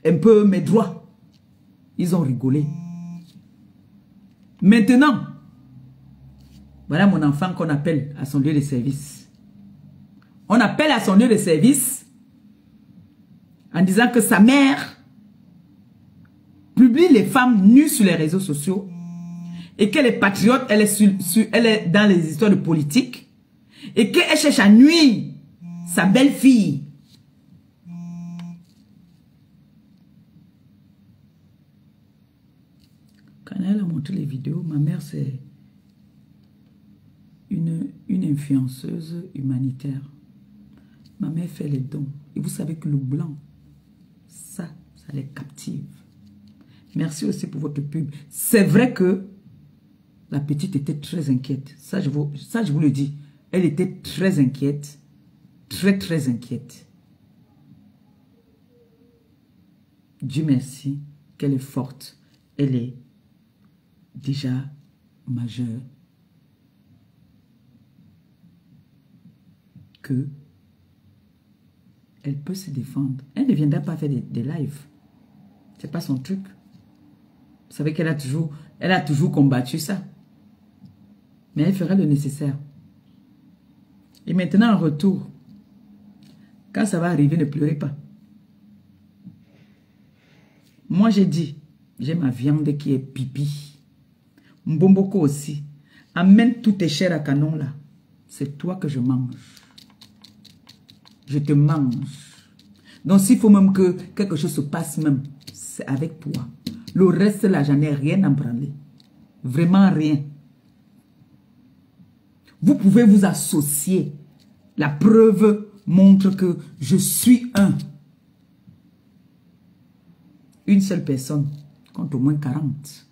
Speaker 1: un peu mes droits. Ils ont rigolé. Maintenant, voilà mon enfant qu'on appelle à son lieu de service. On appelle à son lieu de service en disant que sa mère publie les femmes nues sur les réseaux sociaux et qu'elle est patriote, elle est dans les histoires de politique et qu'elle cherche à nuire sa belle-fille. Quand elle a montré les vidéos, ma mère c'est une influenceuse humanitaire. Ma mère fait les dons. Et vous savez que le blanc, ça les captive. Merci aussi pour votre pub. C'est vrai que la petite était très inquiète. Ça, je vous le dis. Elle était très inquiète. très, très inquiète. Dieu merci qu'elle est forte. Elle est déjà majeure. Que elle peut se défendre. Elle ne viendra pas faire des lives. C'est pas son truc. Vous savez qu'elle a toujours combattu ça. Mais elle fera le nécessaire. Et maintenant, en retour, quand ça va arriver, ne pleurez pas. Moi, j'ai dit, j'ai ma viande qui est pipi. Mbomboko aussi. Amène toutes tes chairs à canon là. C'est toi que je mange. Je te mange. Donc, s'il faut même que quelque chose se passe même, c'est avec toi. Le reste là, j'en ai rien à branler. Vraiment rien. Vous pouvez vous associer. La preuve montre que je suis un. Une seule personne compte au moins 40.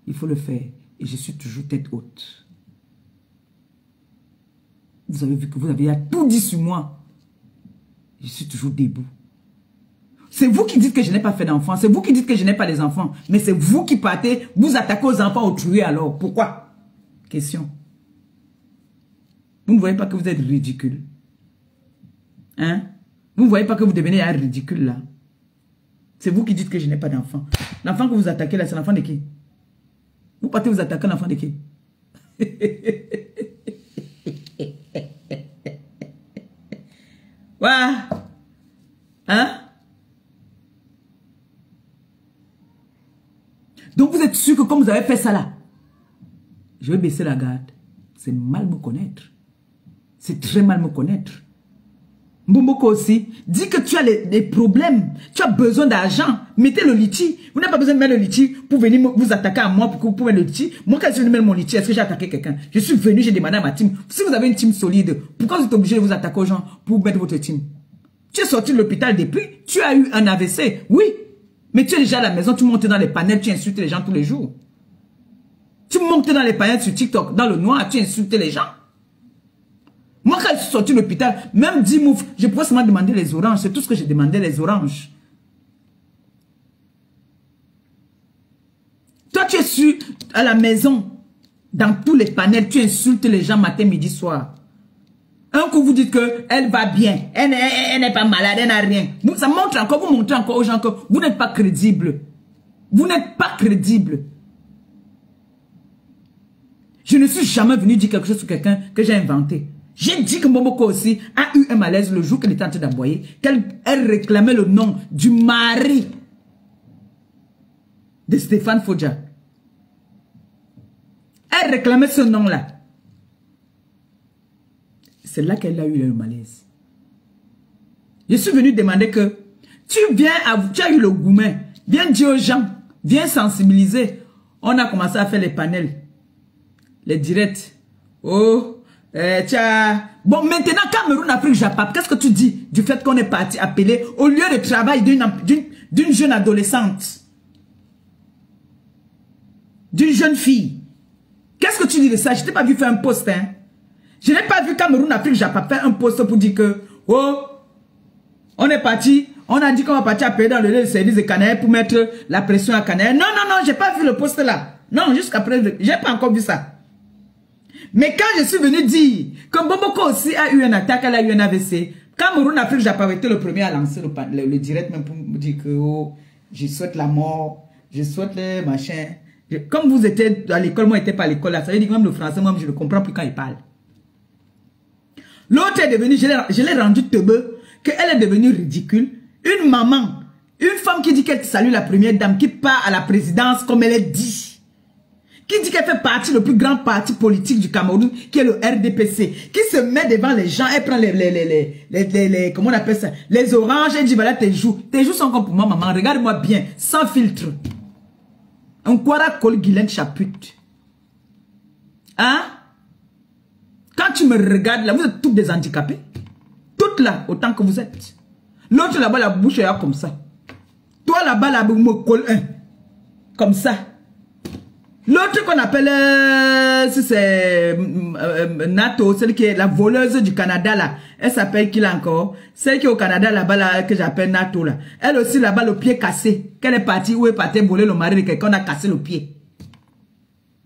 Speaker 1: Il faut le faire. Et je suis toujours tête haute. Vous avez vu que vous avez tout dit sur moi. Je suis toujours debout. C'est vous qui dites que je n'ai pas fait d'enfants. C'est vous qui dites que je n'ai pas des enfants. Mais c'est vous qui partez, vous attaquez aux enfants autrui alors. Pourquoi? Question. Vous ne voyez pas que vous êtes ridicule? Hein? Vous ne voyez pas que vous devenez un ridicule là? C'est vous qui dites que je n'ai pas d'enfant. L'enfant que vous attaquez là, c'est l'enfant de qui? Vous partez vous attaquer l'enfant de qui? Ouais. Hein? Donc vous êtes sûr que comme vous avez fait ça là, je vais baisser la garde. C'est mal me connaître. C'est très mal me connaître. Mbomboko aussi, dis que tu as des problèmes, tu as besoin d'argent, mettez le litchi. Vous n'avez pas besoin de mettre le litchi pour venir vous attaquer à moi pour mettre le litchi. Moi, quand je viens de mettre mon litchi, est-ce que j'ai attaqué quelqu'un? Je suis venu, j'ai demandé à ma team. Si vous avez une team solide, pourquoi vous êtes obligé de vous attaquer aux gens pour mettre votre team? Tu es sorti de l'hôpital depuis, tu as eu un AVC, oui. Mais tu es déjà à la maison, tu montes dans les panels, tu insultes les gens tous les jours. Tu montes dans les panels sur TikTok, dans le noir, tu insultes les gens. Moi, quand je suis sorti de l'hôpital, même 10 moufs, je pouvais seulement demander les oranges. C'est tout ce que j'ai demandé, les oranges. Toi, tu es su à la maison, dans tous les panels, tu insultes les gens matin, midi, soir. Un coup, vous dites qu'elle va bien, elle n'est pas malade, elle n'a rien. Ça montre encore, vous montrez encore aux gens que vous n'êtes pas crédible. Vous n'êtes pas crédible. Je ne suis jamais venu dire quelque chose sur quelqu'un que j'ai inventé. J'ai dit que Mbomboko aussi a eu un malaise le jour qu'elle était en train d'aboyer, qu'elle réclamait le nom du mari de Stéphane Fodja. Elle réclamait ce nom-là. C'est là qu'elle a eu le malaise. Je suis venu demander que tu as eu le gourmet, viens dire aux gens, viens sensibiliser. On a commencé à faire les panels, les directs. Oh, bon, maintenant, Cameroun, Afrique, Japon, qu'est-ce que tu dis du fait qu'on est parti appeler au lieu de travail d'une jeune adolescente, d'une jeune fille? Qu'est-ce que tu dis de ça? Je t'ai pas vu faire un post, hein? Je n'ai pas vu Cameroun, Afrique, Japon faire un post pour dire que, oh, on est parti, on a dit qu'on va partir appeler dans le service de Canaël pour mettre la pression à Canaël. Non, non, non, j'ai pas vu le post là. Non, jusqu'à présent, j'ai pas encore vu ça. Mais quand je suis venu dire que Mbomboko aussi a eu une attaque, elle a eu un AVC, Cameroun, Afrique, Japon été le premier à lancer le direct même pour me dire que oh, je souhaite la mort, je souhaite le machin. Comme vous étiez à l'école, moi, je n'étais pas à l'école là, ça veut dire que même le français, moi, je ne comprends plus quand il parle. L'autre est devenue, je l'ai rendu teubeux, qu'elle est devenue ridicule. Une maman, une femme qui dit qu'elle salue la première dame, qui part à la présidence comme elle est dit. Qui dit qu'elle fait partie du plus grand parti politique du Cameroun, qui est le RDPC, qui se met devant les gens, elle prend comment on appelle ça, les oranges, elle dit voilà tes joues sont comme pour moi maman, regarde-moi bien, sans filtre. Un Kwara Kol Guylaine chaput. Hein? Quand tu me regardes là, vous êtes toutes des handicapés. Toutes là, autant que vous êtes. L'autre là-bas, la bouche est là comme ça. Toi là-bas, là, me colle un. Comme ça. L'autre qu'on appelle, si c'est NATO, celle qui est la voleuse du Canada là, elle s'appelle qui là encore? Celle qui est au Canada là-bas là, que j'appelle NATO là. Elle aussi là-bas le pied cassé. Qu'elle est partie où elle est partie voler le mari de quelqu'un, on a cassé le pied.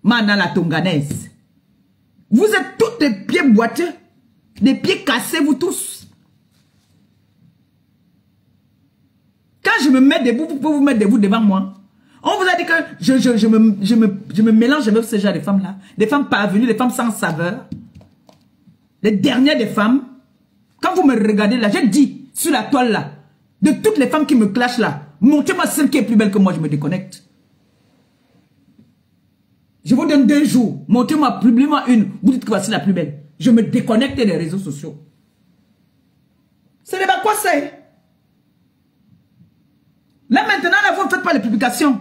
Speaker 1: Mana la tonganaise. Vous êtes tous des pieds boiteux, des pieds cassés vous tous. Quand je me mets debout, vous pouvez vous mettre debout devant moi. On vous a dit que je me mélange avec ce genre de femmes-là. Des femmes parvenues, des femmes sans saveur. Les dernières des femmes. Quand vous me regardez là, j'ai dit sur la toile là, de toutes les femmes qui me clashent là, montrez-moi celle qui est plus belle que moi, je me déconnecte. Je vous donne 2 jours. Montrez-moi, publiez-moi une. Vous dites que voici la plus belle. Je me déconnecte des réseaux sociaux. Ce n'est pas quoi c'est. Là maintenant, là, vous ne faites pas les publications.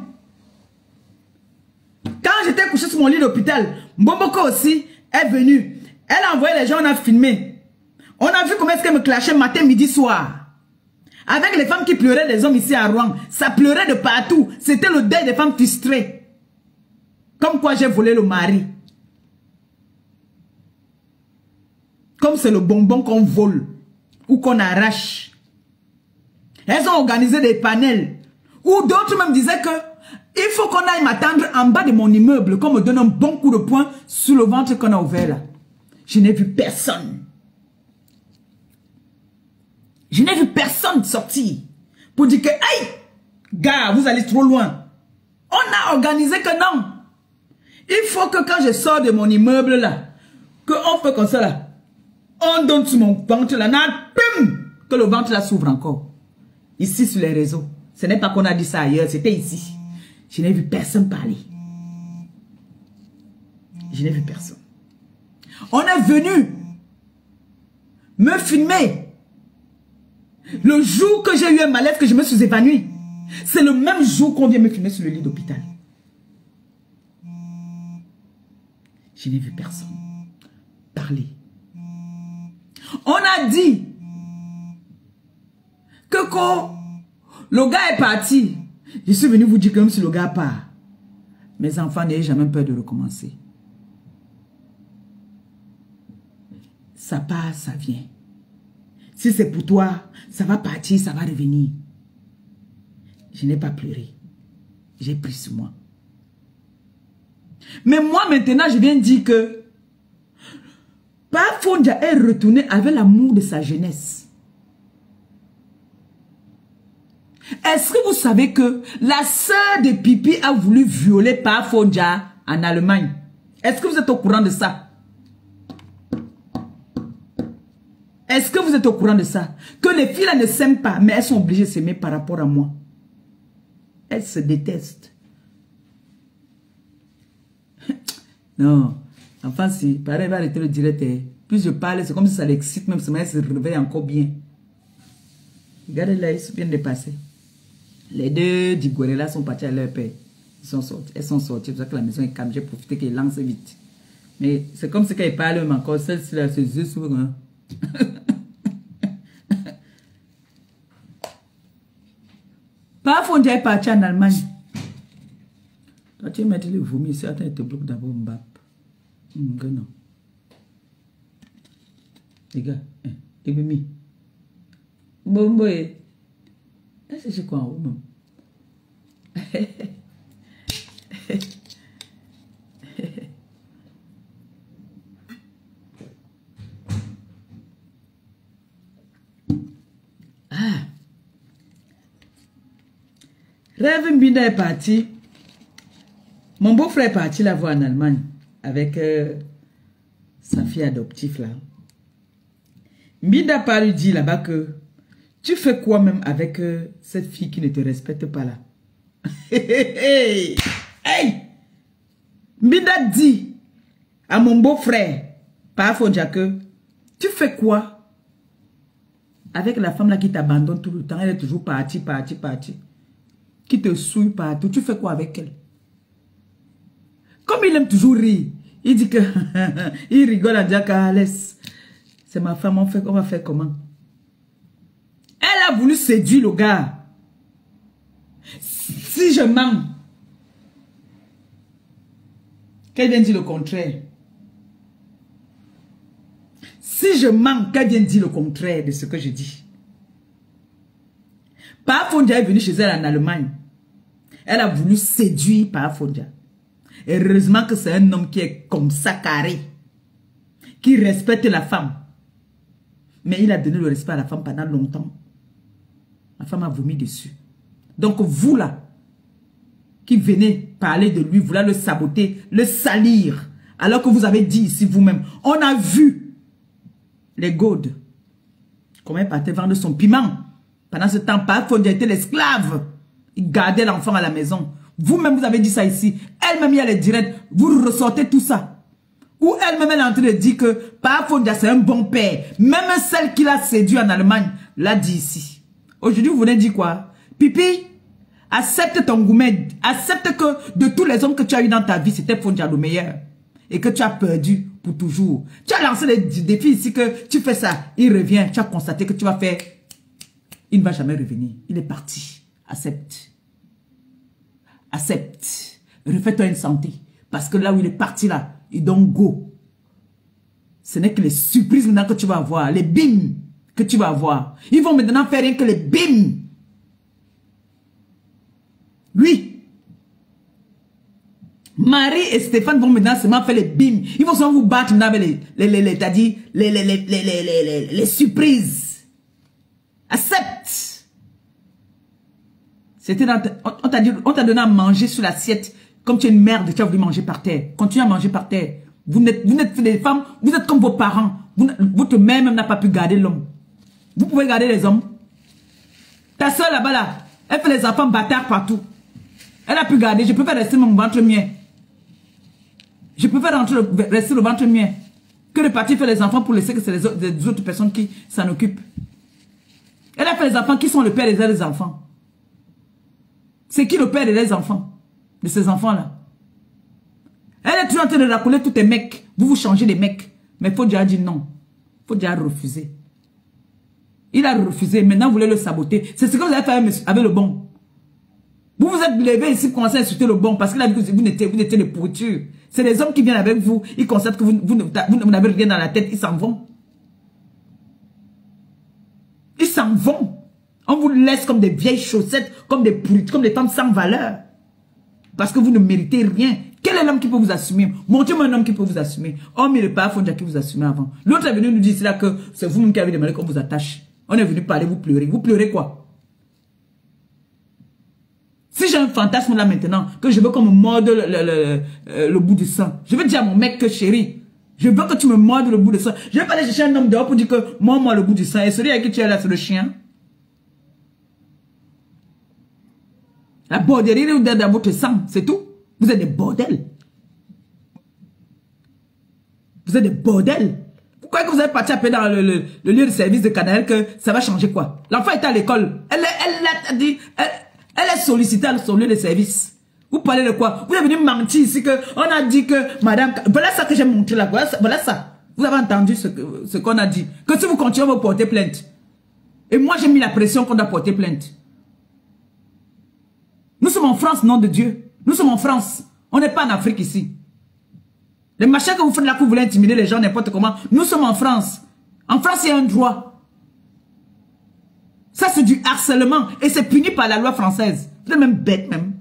Speaker 1: Quand j'étais couché sur mon lit d'hôpital, Mboboko aussi est venue. Elle a envoyé les gens, on a filmé. On a vu comment est-ce qu'elle me clashait matin, midi, soir. Avec les femmes qui pleuraient, les hommes ici à Rouen. Ça pleurait de partout. C'était le deuil des femmes frustrées. Comme quoi j'ai volé le mari. Comme c'est le bonbon qu'on vole ou qu'on arrache. Elles ont organisé des panels où d'autres même disaient que il faut qu'on aille m'attendre en bas de mon immeuble, qu'on me donne un bon coup de poing sur le ventre qu'on a ouvert là. Je n'ai vu personne. Je n'ai vu personne sortir pour dire que, hey, gars, vous allez trop loin. On a organisé que non. Il faut que quand je sors de mon immeuble là, qu'on fait comme ça là, on donne sur mon ventre là, que le ventre là s'ouvre encore. Ici sur les réseaux. Ce n'est pas qu'on a dit ça ailleurs, c'était ici. Je n'ai vu personne parler. Je n'ai vu personne. On est venu me filmer. Le jour que j'ai eu un malaise, que je me suis évanouie, c'est le même jour qu'on vient me filmer sur le lit d'hôpital. Je n'ai vu personne parler. On a dit que quand le gars est parti, je suis venu vous dire que même si le gars part, mes enfants n'aient jamais peur de recommencer. Ça part, ça vient. Si c'est pour toi, ça va partir, ça va revenir. Je n'ai pas pleuré. J'ai pris sur moi. Mais moi maintenant, je viens dire que Pafonja est retourné avec l'amour de sa jeunesse. Est-ce que vous savez que la sœur de Pipi a voulu violer Pafonja en Allemagne? Est-ce que vous êtes au courant de ça? Est-ce que vous êtes au courant de ça? Que les filles là ne s'aiment pas, mais elles sont obligées de s'aimer par rapport à moi. Elles se détestent. Non. Enfin, si, pareil, elle va arrêter le direct. Plus je parle, c'est comme si ça l'excite, même si elle se réveille encore bien. Regardez là, ils sont bien dépassés. Les deux Digoré là sont partis à leur père. Ils sont sortis. Elles sont sorties. C'est pour ça que la maison est calme. J'ai profité qu'elle lance vite. Mais c'est comme si qu'elle parle même encore. Celle-ci là, ses yeux s'ouvrent. Hein. Parfois, on est parti en Allemagne. Toi, tu mets le vomi ici. Attends, il te bloque d'abord Mbap. Non. Les gars, les bébés. Bon, boy. C'est quoi en haut, même? Rêve Mbinda est parti. Mon beau-frère est parti la voir en Allemagne avec sa fille adoptive là. Mbinda pas lui dit là-bas que tu fais quoi même avec cette fille qui ne te respecte pas là? Hey! Mbinda dit à mon beau-frère, Pafonja, que tu fais quoi avec la femme là qui t'abandonne tout le temps? Elle est toujours partie. Qui te souille partout. Tu fais quoi avec elle? Comme il aime toujours rire, il dit que il rigole à dire laisse. C'est ma femme, on va faire comment? Elle a voulu séduire le gars. Si je mens, qu'elle vienne dire le contraire. Si je mens, qu'elle vienne dire le contraire de ce que je dis. Paa Fondia est venue chez elle en Allemagne. Elle a voulu séduire Paa Fondia. Et heureusement que c'est un homme qui est comme ça, carré. Qui respecte la femme. Mais il a donné le respect à la femme pendant longtemps. La femme a vomi dessus. Donc vous là, qui venez parler de lui, vouloir le saboter, le salir, alors que vous avez dit ici vous-même, on a vu les Gaudes, comment elle partait vendre son piment. Pendant ce temps, Paa Fondia était l'esclave. Il gardait l'enfant à la maison. Vous-même, vous avez dit ça ici. Elle-même, il y a les directs. Vous ressortez tout ça. Ou elle-même, elle est en train de dire que Paa Fondia, c'est un bon père. Même celle qui l'a séduit en Allemagne, l'a dit ici. Aujourd'hui, vous venez dire quoi? Pipi, accepte ton gourmet. Accepte que de tous les hommes que tu as eu dans ta vie, c'était Fondia le meilleur. Et que tu as perdu pour toujours. Tu as lancé les défis ici que tu fais ça. Il revient. Tu as constaté que tu vas faire. Il ne va jamais revenir. Il est parti. Accepte. Accepte. Refais-toi une santé. Parce que là où il est parti là, il donne go. Ce n'est que les surprises maintenant que tu vas avoir. Les bim que tu vas avoir. Ils vont maintenant faire rien que les bim. Oui. Marie et Stéphane vont maintenant seulement faire les bim. Ils vont seulement vous battre maintenant avec les surprises. Accepte. C'était on t'a donné à manger sur l'assiette comme tu es une merde, tu as voulu manger par terre. Continue à manger par terre. Vous n'êtes des femmes, vous êtes comme vos parents. Votre mère même n'a pas pu garder l'homme. Vous pouvez garder les hommes. Ta soeur là-bas là, elle fait les enfants bâtards partout. Elle a pu garder, je peux faire rester mon ventre mien. Je peux faire rester le ventre mien. Que de partir faire les enfants pour laisser que c'est les autres personnes qui s'en occupent. Elle a fait les enfants qui sont le père des enfants. C'est qui le père des enfants? De ces enfants-là? Elle est toujours en train de racoler tous tes mecs. Vous changez les mecs. Mais Fondia a dit non. Fondia a refusé. Il a refusé. Maintenant, vous voulez le saboter. C'est ce que vous avez fait avec le bon. Vous vous êtes levé ici pour commencer à insulter le bon parce qu'il a vu que vous n'étiez des pourritures. C'est les hommes qui viennent avec vous. Ils constatent que vous n'avez rien dans la tête. Ils s'en vont. Ils s'en vont. On vous laisse comme des vieilles chaussettes, comme des pourrites, comme des femmes sans valeur. Parce que vous ne méritez rien. Quel est l'homme qui peut vous assumer? Montrez-moi un homme qui peut vous assumer. Homme, il n'est pas Fondia qui vous assume avant. L'autre est venu nous dire là que c'est vous-même qui avez demandé qu'on vous attache. On est venu parler, vous pleurez. Vous pleurez quoi? Si j'ai un fantasme là maintenant, que je veux qu'on me morde le bout du sang, je veux dire à mon mec que chérie, je veux que tu me mordes le bout du sang. Je vais pas aller chercher un homme dehors pour dire que moi le bout du sang. Et celui avec qui tu es là, c'est le chien. La borderie est dans votre sang, c'est tout. Vous êtes des bordels. Vous êtes des bordels. Pourquoi que vous avez parti appeler dans le lieu de service de Canal que ça va changer quoi? L'enfant est à l'école. Elle est sollicitée à son lieu de service. Vous parlez de quoi? Vous avez venu mentir ici que on a dit que madame... Voilà ça que j'ai montré là. Voilà ça. Vous avez entendu ce qu'on a dit. Que si vous continuez à vous porter plainte. Et moi j'ai mis la pression qu'on doit porter plainte. Nous sommes en France, nom de Dieu. Nous sommes en France. On n'est pas en Afrique ici. Les machins que vous faites là, que vous voulez intimider les gens n'importe comment. Nous sommes en France. En France, il y a un droit. Ça, c'est du harcèlement. Et c'est puni par la loi française. Vous êtes même bête, même.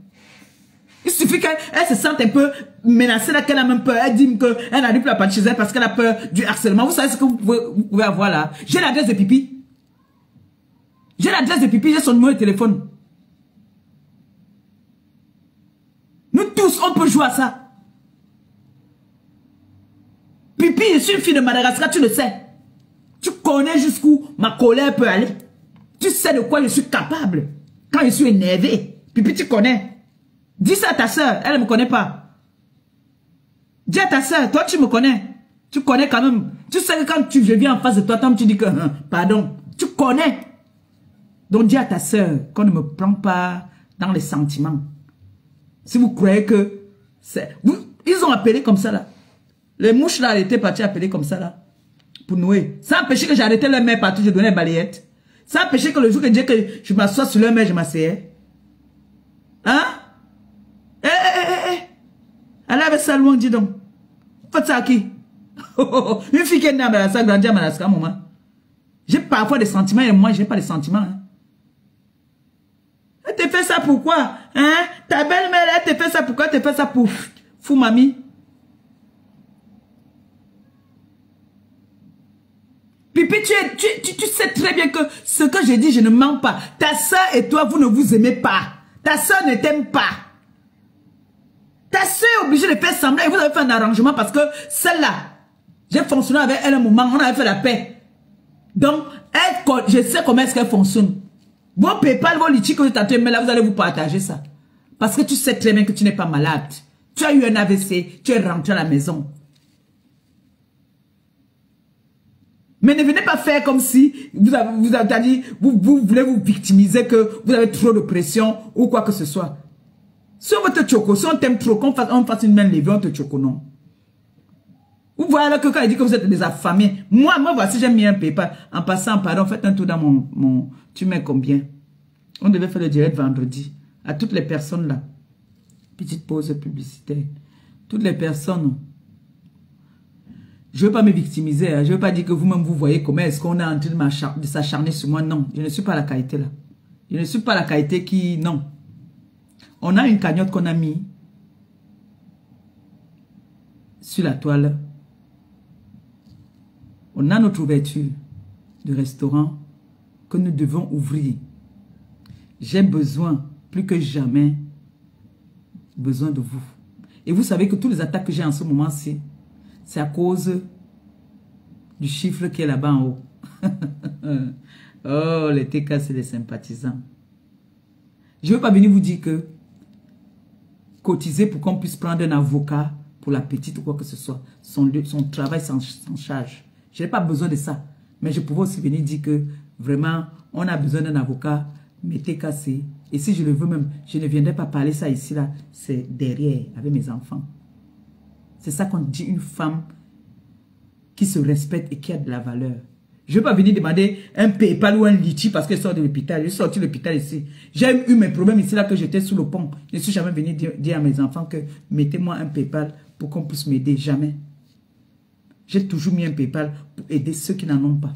Speaker 1: Il suffit qu'elle se sente un peu menacée, là, qu'elle a même peur. Elle dit qu'elle n'arrive plus à partir chez elle parce qu'elle a peur du harcèlement. Vous savez ce que vous pouvez avoir là? J'ai l'adresse de Pipi. J'ai l'adresse de Pipi, j'ai son numéro de téléphone. Nous tous, on peut jouer à ça. Pipi, je suis une fille de Madagascar, tu le sais. Tu connais jusqu'où ma colère peut aller. Tu sais de quoi je suis capable. Quand je suis énervé. Pipi, tu connais. Dis ça à ta soeur, elle ne me connaît pas. Dis à ta soeur, toi tu me connais. Tu connais quand même. Tu sais que quand je viens en face de toi, tu dis que, pardon, tu connais. Donc dis à ta soeur qu'on ne me prend pas dans les sentiments. Si vous croyez que c'est... Ils ont appelé comme ça là. Les mouches là, elles étaient parties appeler comme ça là. Pour Noé. Ça empêchait que j'arrêtais leur mère partout, je donnais les balayettes. Ça empêchait que le jour que je disais que je m'assois sur leur mère, je m'asseyais. Hein? Elle a avec ça loin, dis donc. Faites ça à qui? Une fille qui est née à ça, grandit à Madagascar, maman. J'ai parfois des sentiments et moi, je n'ai pas de sentiments. Hein. Elle te fait ça pourquoi? Hein? Ta belle-mère, elle te fait ça pourquoi? Elle te fait ça pour fou, mamie. Pipi, tu sais très bien que ce que je dis, je ne mens pas. Ta soeur et toi, vous ne vous aimez pas. Ta soeur ne t'aime pas. Ta soeur est obligée de faire semblant et vous avez fait un arrangement parce que celle-là, j'ai fonctionné avec elle un moment, on avait fait la paix. Donc, elle, je sais comment est-ce qu'elle fonctionne. Vos PayPal, vos litchis que vous êtes mais là, vous allez vous partager ça. Parce que tu sais très bien que tu n'es pas malade. Tu as eu un AVC, tu es rentré à la maison. Mais ne venez pas faire comme si vous voulez vous victimiser, que vous avez trop de pression ou quoi que ce soit. Si on veut te choco, si on t'aime trop, qu'on fasse une main levée, on te choco, non. Vous voyez là que quand il dit que vous êtes des affamés, moi voici, j'ai mis un PayPal. En passant, pardon, faites un tour dans mon... Tu mets combien? On devait faire le direct vendredi. À toutes les personnes là. Petite pause publicitaire. Toutes les personnes... Je ne veux pas me victimiser. Hein. Je ne veux pas dire que vous-même, vous voyez comment est-ce qu'on est en train de s'acharner sur moi. Non, je ne suis pas la qualité là. Je ne suis pas la qualité qui... Non. On a une cagnotte qu'on a mis sur la toile. On a notre ouverture de restaurant que nous devons ouvrir. J'ai besoin, plus que jamais, besoin de vous. Et vous savez que tous les attaques que j'ai en ce moment-ci, c'est à cause du chiffre qui est là-bas en haut. Oh, les TK, c'est les sympathisants. Je ne veux pas venir vous dire que cotiser pour qu'on puisse prendre un avocat pour la petite ou quoi que ce soit. Son travail s'en charge. Je n'ai pas besoin de ça. Mais je pouvais aussi venir dire que vraiment, on a besoin d'un avocat, mettez cassé. Et si je le veux même, je ne viendrai pas parler ça ici, là. C'est derrière, avec mes enfants. C'est ça qu'on dit une femme qui se respecte et qui a de la valeur. Je ne vais pas venir demander un PayPal ou un litchi parce qu'elle sort de l'hôpital. Je suis sorti de l'hôpital ici. J'ai eu mes problèmes ici là que j'étais sous le pont. Je ne suis jamais venu dire à mes enfants que mettez-moi un PayPal pour qu'on puisse m'aider. Jamais. J'ai toujours mis un PayPal pour aider ceux qui n'en ont pas.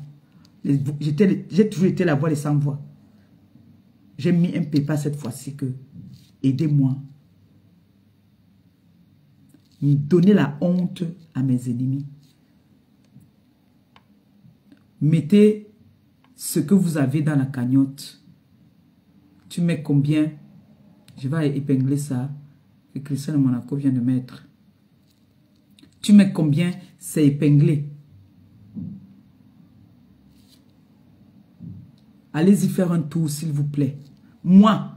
Speaker 1: J'ai toujours été la voix des sans voix. J'ai mis un PayPal cette fois-ci que aidez-moi. Donnez la honte à mes ennemis. Mettez ce que vous avez dans la cagnotte. Tu mets combien? Je vais épingler ça. Que Christian de Monaco vient de mettre. Tu mets combien? C'est épinglé. Allez-y faire un tour, s'il vous plaît. Moi,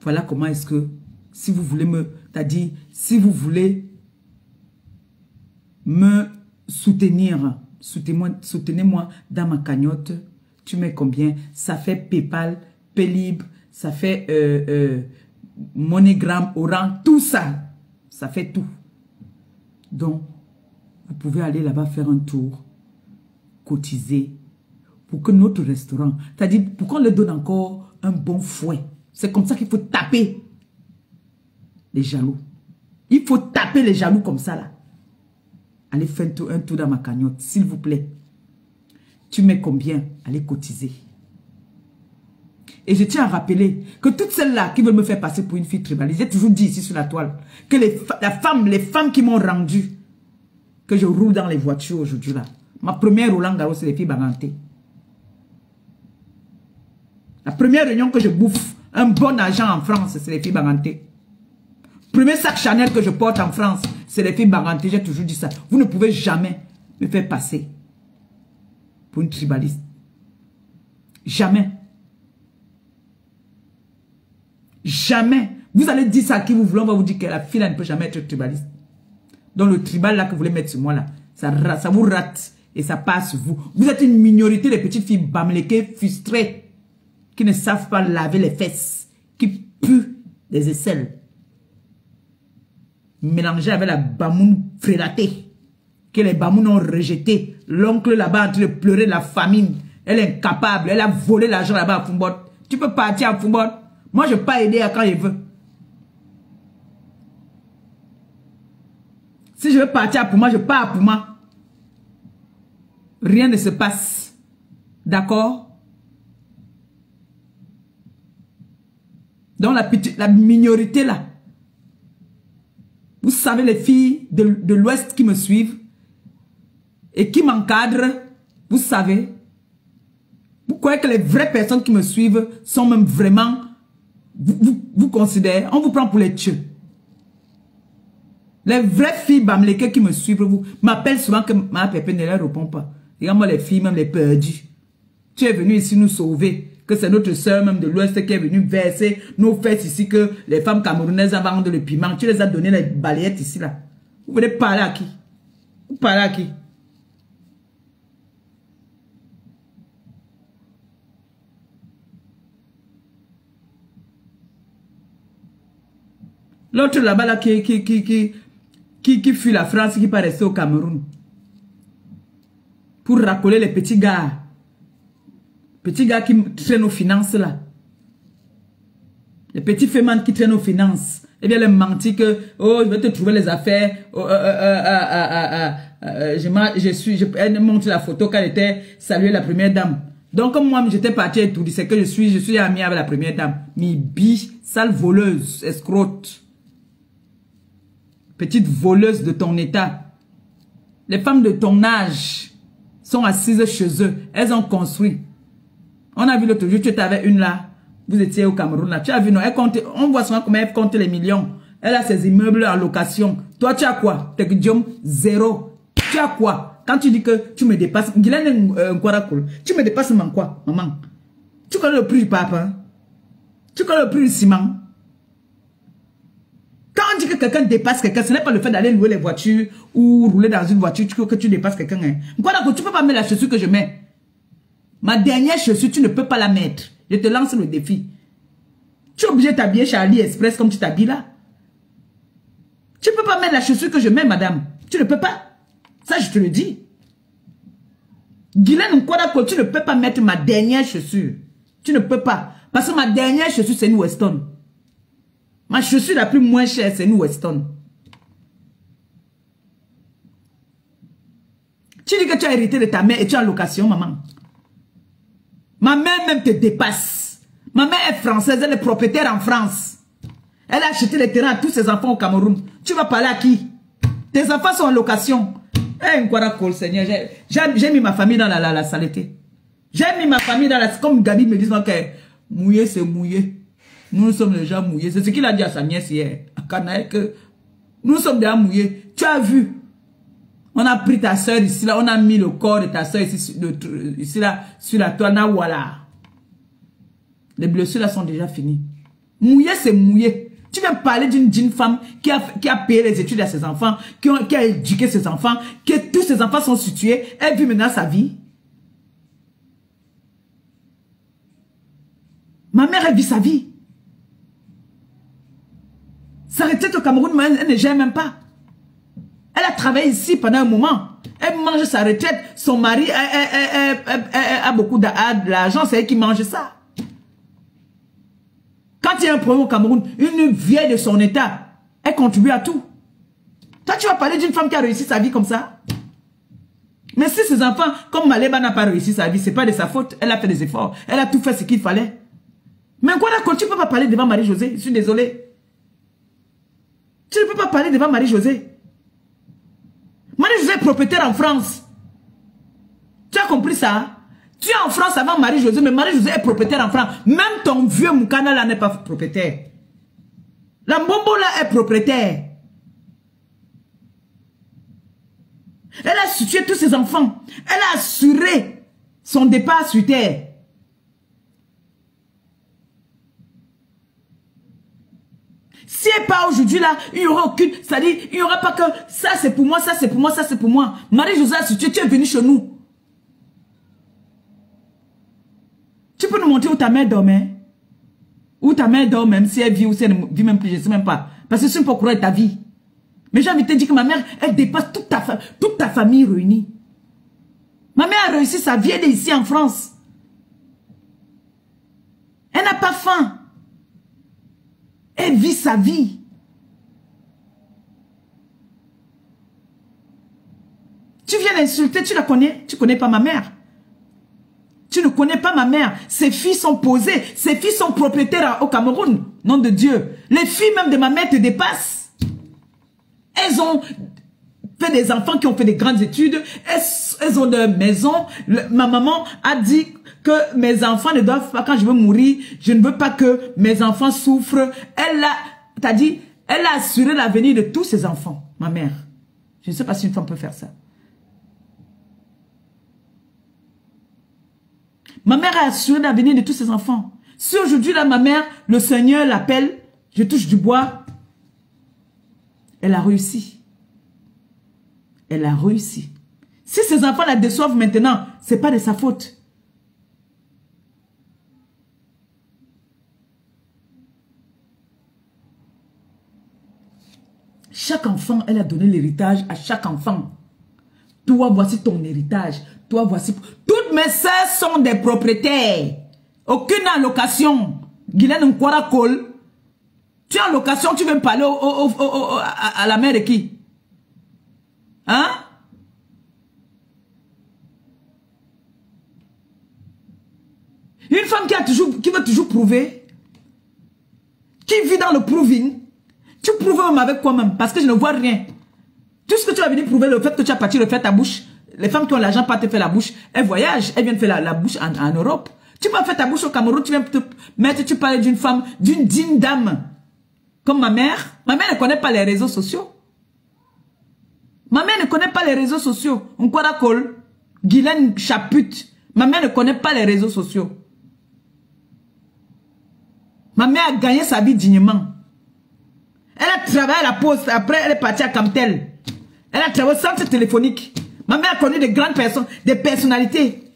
Speaker 1: voilà comment est-ce que, si vous voulez me... C'est-à-dire, si vous voulez me soutenir, soutenez-moi dans ma cagnotte. Tu mets combien? Ça fait PayPal, Paylib, ça fait MoneyGram, Orange, tout ça. Ça fait tout. Donc, vous pouvez aller là-bas faire un tour, cotiser, pour que notre restaurant, c'est-à-dire pour qu'on leur donne encore un bon fouet. C'est comme ça qu'il faut taper les jaloux. Il faut taper les jaloux comme ça là. Allez faire un tour dans ma cagnotte, s'il vous plaît. Tu mets combien? Allez cotiser. Et je tiens à rappeler que toutes celles-là qui veulent me faire passer pour une fille tribaliste, j'ai toujours dit ici sur la toile, que les femmes qui m'ont rendu, que je roule dans les voitures aujourd'hui là. Ma première Roland Garros, c'est les filles bagantées. La première réunion que je bouffe un bon argent en France, c'est les filles bagantées. Premier sac Chanel que je porte en France, c'est les filles bagantées. J'ai toujours dit ça. Vous ne pouvez jamais me faire passer pour une tribaliste. Jamais. Jamais. Vous allez dire ça à qui vous voulez, on va vous dire que la fille là ne peut jamais être tribaliste. Donc le tribal là que vous voulez mettre sur moi là, ça vous rate et ça passe sur vous. Vous êtes une minorité de petites filles bamléquées, frustrées, qui ne savent pas laver les fesses, qui puent des aisselles. Mélangé avec la bamoune frélatée, que les bamounes ont rejeté. L'oncle là-bas en train de pleurer la famine. Elle est incapable, elle a volé l'argent là-bas à Fumbot. Tu peux partir à Fumbot. Moi, je ne peux pas aider quand je veux. Si je veux partir à Pouma, je pars à Pouma. Rien ne se passe. D'accord? Donc la minorité là. Vous savez les filles de l'Ouest qui me suivent et qui m'encadrent. Vous savez. Vous croyez que les vraies personnes qui me suivent sont même vraiment... Vous considérez, on vous prend pour les tueux. Les vraies filles bamlékées qui me suivent, vous m'appellent souvent que ma pépé ne leur répond pas. Regarde-moi les filles, même les perdues. Tu es venu ici nous sauver. Que c'est notre soeur même de l'Ouest qui est venue verser nos fesses ici, que les femmes camerounaises vendent le piment. Tu les as donné les balayettes ici là. Vous venez parler à qui? Vous parlez à qui? L'autre là-bas là qui fuit la France, qui part rester au Cameroun. Pour racoler les petits gars. Petits gars qui traînent aux finances là. Les petits fémans qui traînent aux finances. Et bien les mentis que, oh, je vais te trouver les affaires. Elle montre la photo qu'elle était saluée la première dame. Donc comme moi j'étais partie et tout, c'est que je suis amie avec la première dame. Mi bi, sale voleuse, escrotte. Petite voleuse de ton état. Les femmes de ton âge sont assises chez eux. Elles ont construit. On a vu l'autre jour, tu étais avec une là. Vous étiez au Cameroun là. Tu as vu, non? Elle compte, on voit souvent comment elle compte les millions. Elle a ses immeubles en location. Toi, tu as quoi? T'es que zéro. Tu as quoi? Quand tu dis que tu me dépasses, tu me dépasses maman quoi, maman? Tu connais le prix du pape? Tu connais le prix du ciment? Quand on dit que quelqu'un dépasse quelqu'un, ce n'est pas le fait d'aller louer les voitures ou rouler dans une voiture que tu dépasses quelqu'un. Hein. Tu ne peux pas mettre la chaussure que je mets. Ma dernière chaussure, tu ne peux pas la mettre. Je te lance le défi. Tu es obligé de t'habiller chez AliExpress comme tu t'habilles là. Tu ne peux pas mettre la chaussure que je mets, madame. Tu ne peux pas. Ça, je te le dis. Guylaine Nkwadakou, tu ne peux pas mettre ma dernière chaussure. Tu ne peux pas. Parce que ma dernière chaussure, c'est une Weston. Ma chaussure la plus moins chère, c'est une Weston. Tu dis que tu as hérité de ta mère et tu es en location, maman. Ma mère même te dépasse. Ma mère est française, elle est propriétaire en France. Elle a acheté les terrains à tous ses enfants au Cameroun. Tu vas parler à qui? Tes enfants sont en location. Eh, Nkwarakol, Seigneur, j'ai mis ma famille dans la saleté. J'ai mis ma famille dans la... Comme Gabi me dit que mouillé, c'est mouillé. Nous sommes déjà mouillés. C'est ce qu'il a dit à sa nièce hier. À Canaï, que nous sommes déjà mouillés. Tu as vu? On a pris ta soeur ici, là. On a mis le corps de ta soeur ici, là, sur la toile. Voilà. Les blessures, là, sont déjà finies. Mouillé, c'est mouillé. Tu viens parler d'une femme qui a payé les études à ses enfants, qui a éduqué ses enfants, que tous ses enfants sont situés. Elle vit maintenant sa vie. Ma mère, elle vit sa vie. Sa retraite au Cameroun, elle ne gère même pas. Elle a travaillé ici pendant un moment. Elle mange sa retraite. Son mari a beaucoup d'argent. C'est elle qui mange ça. Quand il y a un problème au Cameroun, une vieille de son état, elle contribue à tout. Toi, tu vas parler d'une femme qui a réussi sa vie comme ça? Mais si ses enfants, comme Maleba n'a pas réussi sa vie, c'est pas de sa faute. Elle a fait des efforts. Elle a tout fait ce qu'il fallait. Mais quoi d'accord, tu ne peux pas parler devant Marie-Josée. Je suis désolé. Tu ne peux pas parler devant Marie-Josée. Marie-Josée est propriétaire en France. Tu as compris ça? Tu es en France avant Marie-Josée, mais Marie-Josée est propriétaire en France. Même ton vieux Moukana là n'est pas propriétaire. La Mbombo là est propriétaire. Elle a situé tous ses enfants. Elle a assuré son départ sur terre. Si elle part aujourd'hui là, il n'y aura aucune... C'est-à-dire, il n'y aura pas que ça c'est pour moi, ça c'est pour moi, ça c'est pour moi. Marie-Josée a situé, tu es venu chez nous. Tu peux nous montrer où ta mère dormait? Où ta mère dort même, si elle vit ou si elle ne vit même plus, je ne sais même pas. Parce que c'est pour courir ta vie. Mais j'ai envie de te dire que ma mère, elle dépasse toute ta famille réunie. Ma mère a réussi sa vie, elle est ici en France. Elle n'a pas faim. Elle vit sa vie. viens d'insulter, tu la connais? Tu connais pas ma mère. Tu ne connais pas ma mère. Ses filles sont posées. Ses filles sont propriétaires au Cameroun. Nom de Dieu. Les filles même de ma mère te dépassent. Elles ont fait des enfants qui ont fait des grandes études. Elles ont des maisons. Ma maman a dit que mes enfants ne doivent pas, quand je veux mourir, je ne veux pas que mes enfants souffrent. Elle a assuré l'avenir de tous ses enfants, ma mère. Je ne sais pas si une femme peut faire ça. Ma mère a assuré l'avenir de tous ses enfants. Si aujourd'hui, là, ma mère, le Seigneur l'appelle, je touche du bois, elle a réussi. Elle a réussi. Si ses enfants la déçoivent maintenant, ce n'est pas de sa faute. Chaque enfant, elle a donné l'héritage à chaque enfant. Toi, voici ton héritage. Toi, voici... Toutes mes sœurs sont des propriétaires. Aucune allocation. Guylaine Nkwara Cole. Tu es en location, tu veux me parler à la mère de qui? Hein? Une femme qui veut toujours prouver, qui vit dans le proving, tu prouves même avec quoi même? Parce que je ne vois rien. Tout ce que tu vas venir prouver, le fait que tu as parti refaire ta bouche, les femmes qui ont l'argent pas te faire la bouche, elles voyagent, elles viennent faire la bouche en Europe. Tu vas faire ta bouche au Cameroun, tu viens te mettre, tu parles d'une femme, d'une digne dame. Comme ma mère. Ma mère ne connaît pas les réseaux sociaux. Ma mère ne connaît pas les réseaux sociaux. Nkwara Cole, Guylaine Chaput. Ma mère ne connaît pas les réseaux sociaux. Ma mère a gagné sa vie dignement. Elle a travaillé à la poste, après elle est partie à Camtel. Elle a travaillé au centre téléphonique. Ma mère a connu des grandes personnes, des personnalités.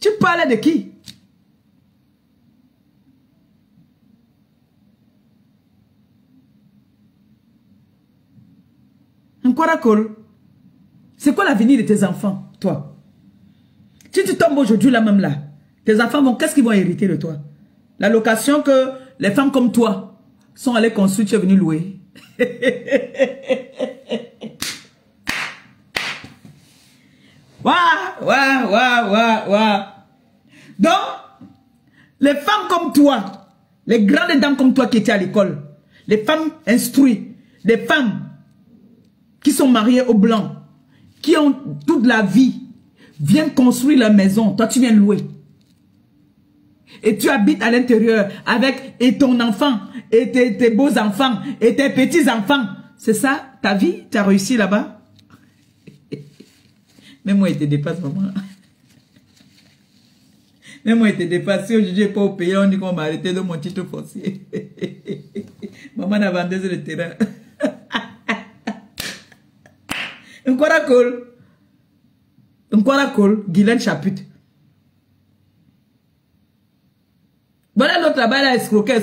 Speaker 1: Tu parlais de qui? Nkwara Cole. C'est quoi l'avenir de tes enfants, toi? Si tu tombes aujourd'hui là même là, tes enfants vont, qu'est-ce qu'ils vont hériter de toi? La location que les femmes comme toi sont allées construire, tu es venu louer. Waouh. Donc, les femmes comme toi, les grandes dames comme toi qui étaient à l'école, les femmes instruites, les femmes qui sont mariées aux blancs, qui ont toute la vie, viennent construire leur maison, toi tu viens louer. Et tu habites à l'intérieur avec et ton enfant, et tes beaux enfants, et tes petits enfants. C'est ça, ta vie? Tu as réussi là-bas? Même moi, il te dépasse, maman. Même moi, il te dépasse. Si aujourd'hui, je n'ai pas au pays, on dit qu'on m'a arrêté de mon titre foncier. Maman a vendu le terrain. Nkwara Cole, Guylaine Chaput. Voilà l'autre là-bas, elle a escroqué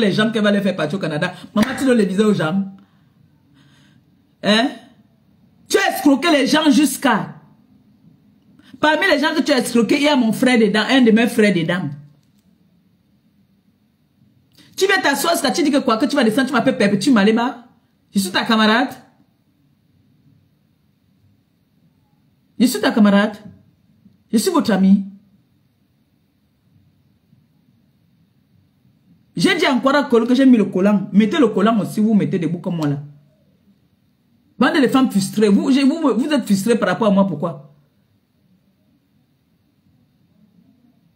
Speaker 1: les gens qui vont les faire partir au Canada. Maman, tu dois les viser aux gens. Hein? Tu as escroqué les gens jusqu'à... Parmi les gens que tu as escroqué, il y a mon frère dedans, un de mes frères dedans. Tu viens t'asseoir, tu dis que quoi, que tu vas descendre, tu m'appelles Pépé, tu m'allais. Je suis ta camarade. Je suis ta camarade. Je suis votre ami. J'ai dit encore à Cole que j'ai mis le collant. Mettez le collant aussi, vous mettez debout comme moi là. Bande de femmes frustrées. Vous êtes frustrés par rapport à moi, pourquoi?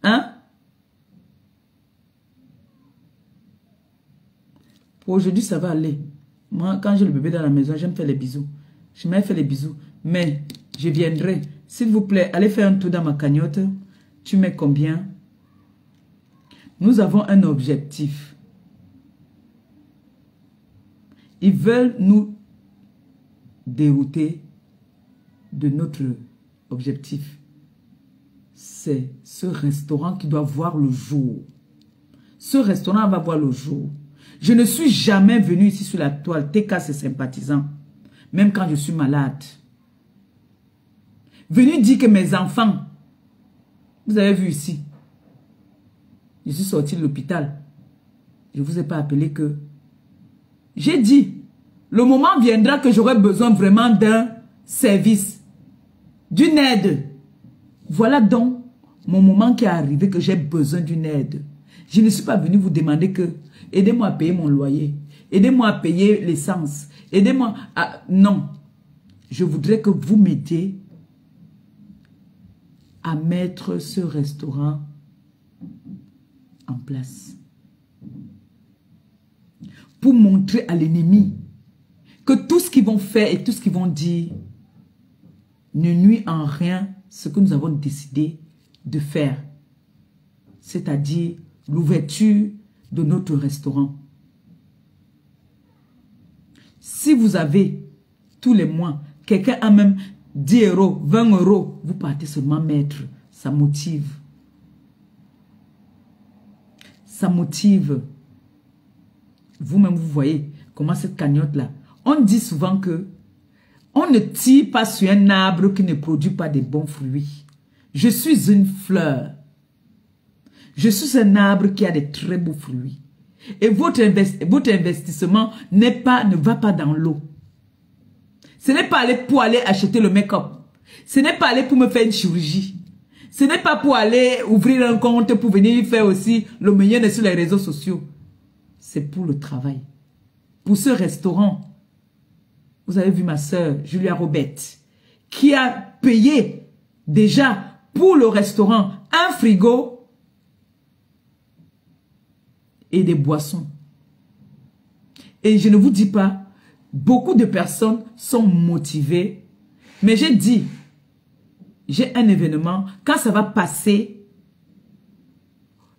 Speaker 1: Hein? Pour aujourd'hui, ça va aller. Moi, quand j'ai le bébé dans la maison, j'aime faire les bisous. Je m'aime faire les bisous. Mais je viendrai. S'il vous plaît, allez faire un tour dans ma cagnotte. Tu mets combien? Nous avons un objectif. Ils veulent nous dérouter de notre objectif. C'est ce restaurant qui doit voir le jour. Ce restaurant va voir le jour. Je ne suis jamais venu ici sur la toile. TK, c'est sympathisant. Même quand je suis malade. Venu dire que mes enfants, vous avez vu ici, je suis sorti de l'hôpital. Je ne vous ai pas appelé que... J'ai dit, le moment viendra que j'aurai besoin vraiment d'un service, d'une aide. Voilà donc mon moment qui est arrivé que j'ai besoin d'une aide. Je ne suis pas venu vous demander que aidez-moi à payer mon loyer, aidez-moi à payer l'essence, aidez-moi à... Non. Je voudrais que vous m'aidiez à mettre ce restaurant en place. Pour montrer à l'ennemi que tout ce qu'ils vont faire et tout ce qu'ils vont dire ne nuit en rien ce que nous avons décidé de faire. C'est-à-dire l'ouverture de notre restaurant. Si vous avez tous les mois, quelqu'un a même 10 euros, 20 euros, vous partez seulement mettre. Ça motive. Ça motive. Vous-même, vous voyez comment cette cagnotte-là. On dit souvent que on ne tire pas sur un arbre qui ne produit pas de bons fruits. Je suis une fleur. Je suis un arbre qui a de très beaux fruits. Et votre investissement ne va pas dans l'eau. Ce n'est pas pour aller acheter le make-up. Ce n'est pas aller pour me faire une chirurgie. Ce n'est pas pour aller ouvrir un compte pour venir faire aussi le meilleur sur les réseaux sociaux. C'est pour le travail. Pour ce restaurant. Vous avez vu ma soeur, Julia Robert, qui a payé déjà pour le restaurant un frigo et des boissons. Et je ne vous dis pas, beaucoup de personnes sont motivées. Mais j'ai dit, j'ai un événement, quand ça va passer,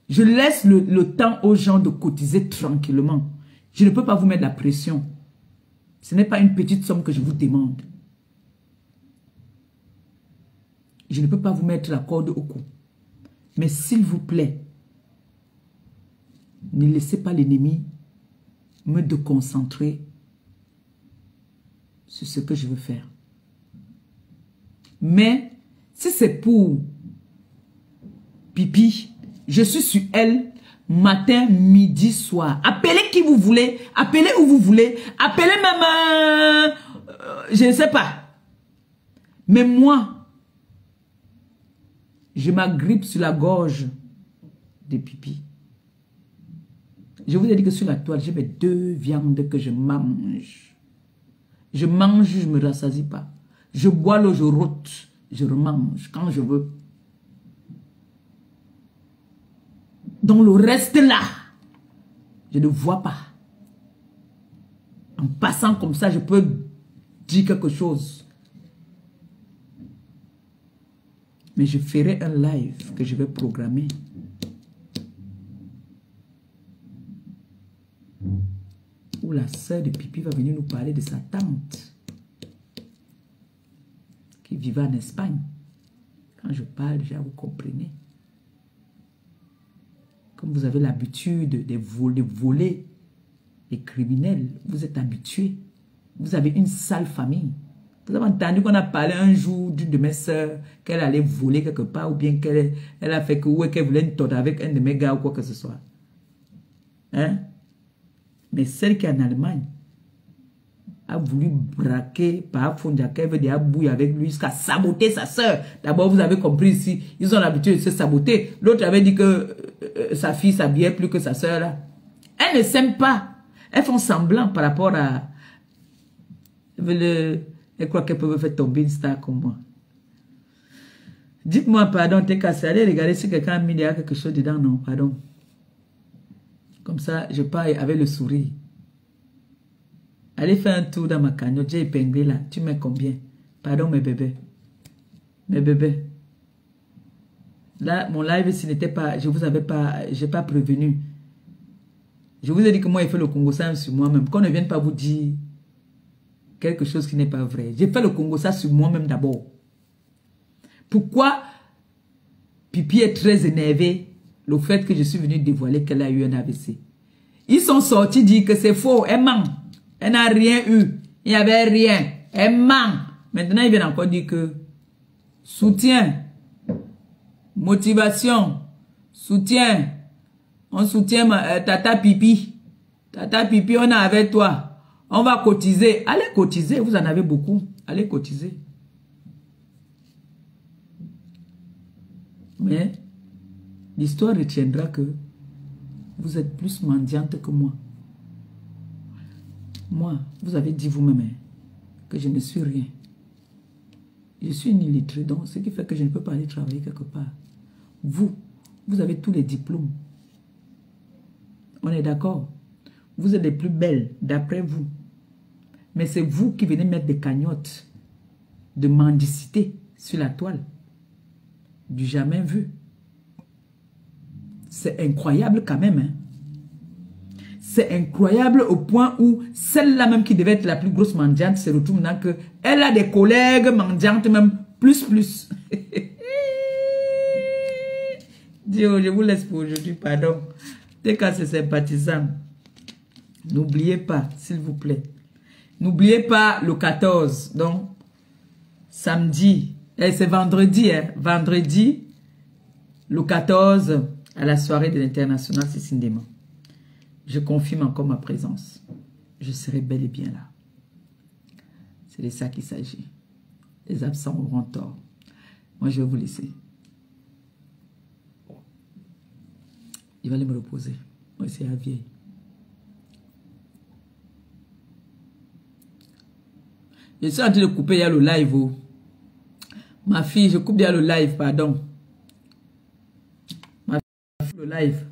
Speaker 1: je laisse le temps aux gens de cotiser tranquillement. Je ne peux pas vous mettre la pression. Ce n'est pas une petite somme que je vous demande. Je ne peux pas vous mettre la corde au cou. Mais s'il vous plaît, ne laissez pas l'ennemi me déconcentrer sur ce que je veux faire. Mais si c'est pour Pipi, je suis sur elle matin, midi, soir. Appelez qui vous voulez, appelez où vous voulez, appelez maman, je ne sais pas. Mais moi, je m'agrippe sur la gorge de Pipi. Je vous ai dit que sur la toile, j'ai mes 2 viandes que je mange. Je mange, je ne me rassasie pas. Je bois l'eau, je rôte, je remange quand je veux. Donc le reste là, je ne vois pas. En passant comme ça, je peux dire quelque chose. Mais je ferai un live que je vais programmer. Où la sœur de Pipi va venir nous parler de sa tante qui vivait en Espagne. Quand je parle, déjà vous comprenez. Comme vous avez l'habitude de voler les criminels, vous êtes habitués. Vous avez une sale famille. Vous avez entendu qu'on a parlé un jour d'une de mes sœurs qu'elle allait voler quelque part ou bien qu'elle a fait que qu'elle voulait une torde avec un de mes gars ou quoi que ce soit. Hein? Mais celle qui est en Allemagne a voulu braquer par Fondiaka, elle veut dire bouiller avec lui jusqu'à saboter sa sœur. D'abord, vous avez compris ici, ils ont l'habitude de se saboter. L'autre avait dit que sa fille s'habillait plus que sa sœur là. Elles ne s'aiment pas. Elles font semblant par rapport à... Elles croient qu'elles peuvent faire tomber une star comme moi. Dites-moi pardon, t'es cassé. Allez regarder si quelqu'un a mis quelque chose dedans. Non, pardon. Comme ça, je pars avec le sourire. Allez faire un tour dans ma cagnotte. J'ai épinglé là. Tu mets combien? Pardon mes bébés. Mes bébés. Là, mon live, ce n'était pas... Je vous avais pas... J'ai pas prévenu. Je vous ai dit que moi, j'ai fait le Congo ça sur moi-même. Qu'on ne vienne pas vous dire quelque chose qui n'est pas vrai. J'ai fait le Congo ça sur moi-même d'abord. Pourquoi Pipi est très énervé le fait que je suis venu dévoiler qu'elle a eu un AVC. Ils sont sortis dire que c'est faux. Elle ment. Elle n'a rien eu. Il n'y avait rien. Elle ment. Maintenant, ils viennent encore dire que soutien, motivation, soutien. On soutient Tata Pipi. Tata Pipi, on est avec toi. On va cotiser. Allez cotiser, vous en avez beaucoup. Allez cotiser. Mais l'histoire retiendra que vous êtes plus mendiante que moi. Moi, vous avez dit vous-même que je ne suis rien. Je suis une illettrée, donc ce qui fait que je ne peux pas aller travailler quelque part. Vous avez tous les diplômes. On est d'accord? Vous êtes les plus belles, d'après vous. Mais c'est vous qui venez mettre des cagnottes de mendicité sur la toile. Du jamais vu. C'est incroyable quand même. Hein? C'est incroyable au point où celle-là même qui devait être la plus grosse mendiante se retrouve maintenant qu'elle a des collègues mendiantes même plus. Dieu, je vous laisse pour aujourd'hui, pardon. Dès que c'est sympathisant, n'oubliez pas, s'il vous plaît. N'oubliez pas le 14, donc samedi, c'est vendredi, hein, vendredi, le 14, à la soirée de l'International Sisindema. Je confirme encore ma présence. Je serai bel et bien là. C'est de ça qu'il s'agit. Les absents auront tort. Moi, je vais vous laisser. Il va aller me reposer. Moi, c'est la vieille. Je suis en train de couper il y a le live. Oh. Ma fille, je coupe déjà le live, pardon. Ma fille, le live.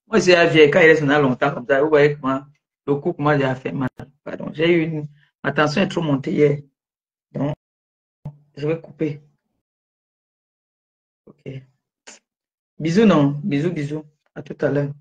Speaker 1: Moi, c'est la vieille. Quand il reste longtemps comme ça, vous voyez comment le coup, moi, j'ai fait mal. Pardon. J'ai eu une... Ma tension est trop montée hier. Donc, je vais couper. Ok. Bisous, non? Bisous. À tout à l'heure.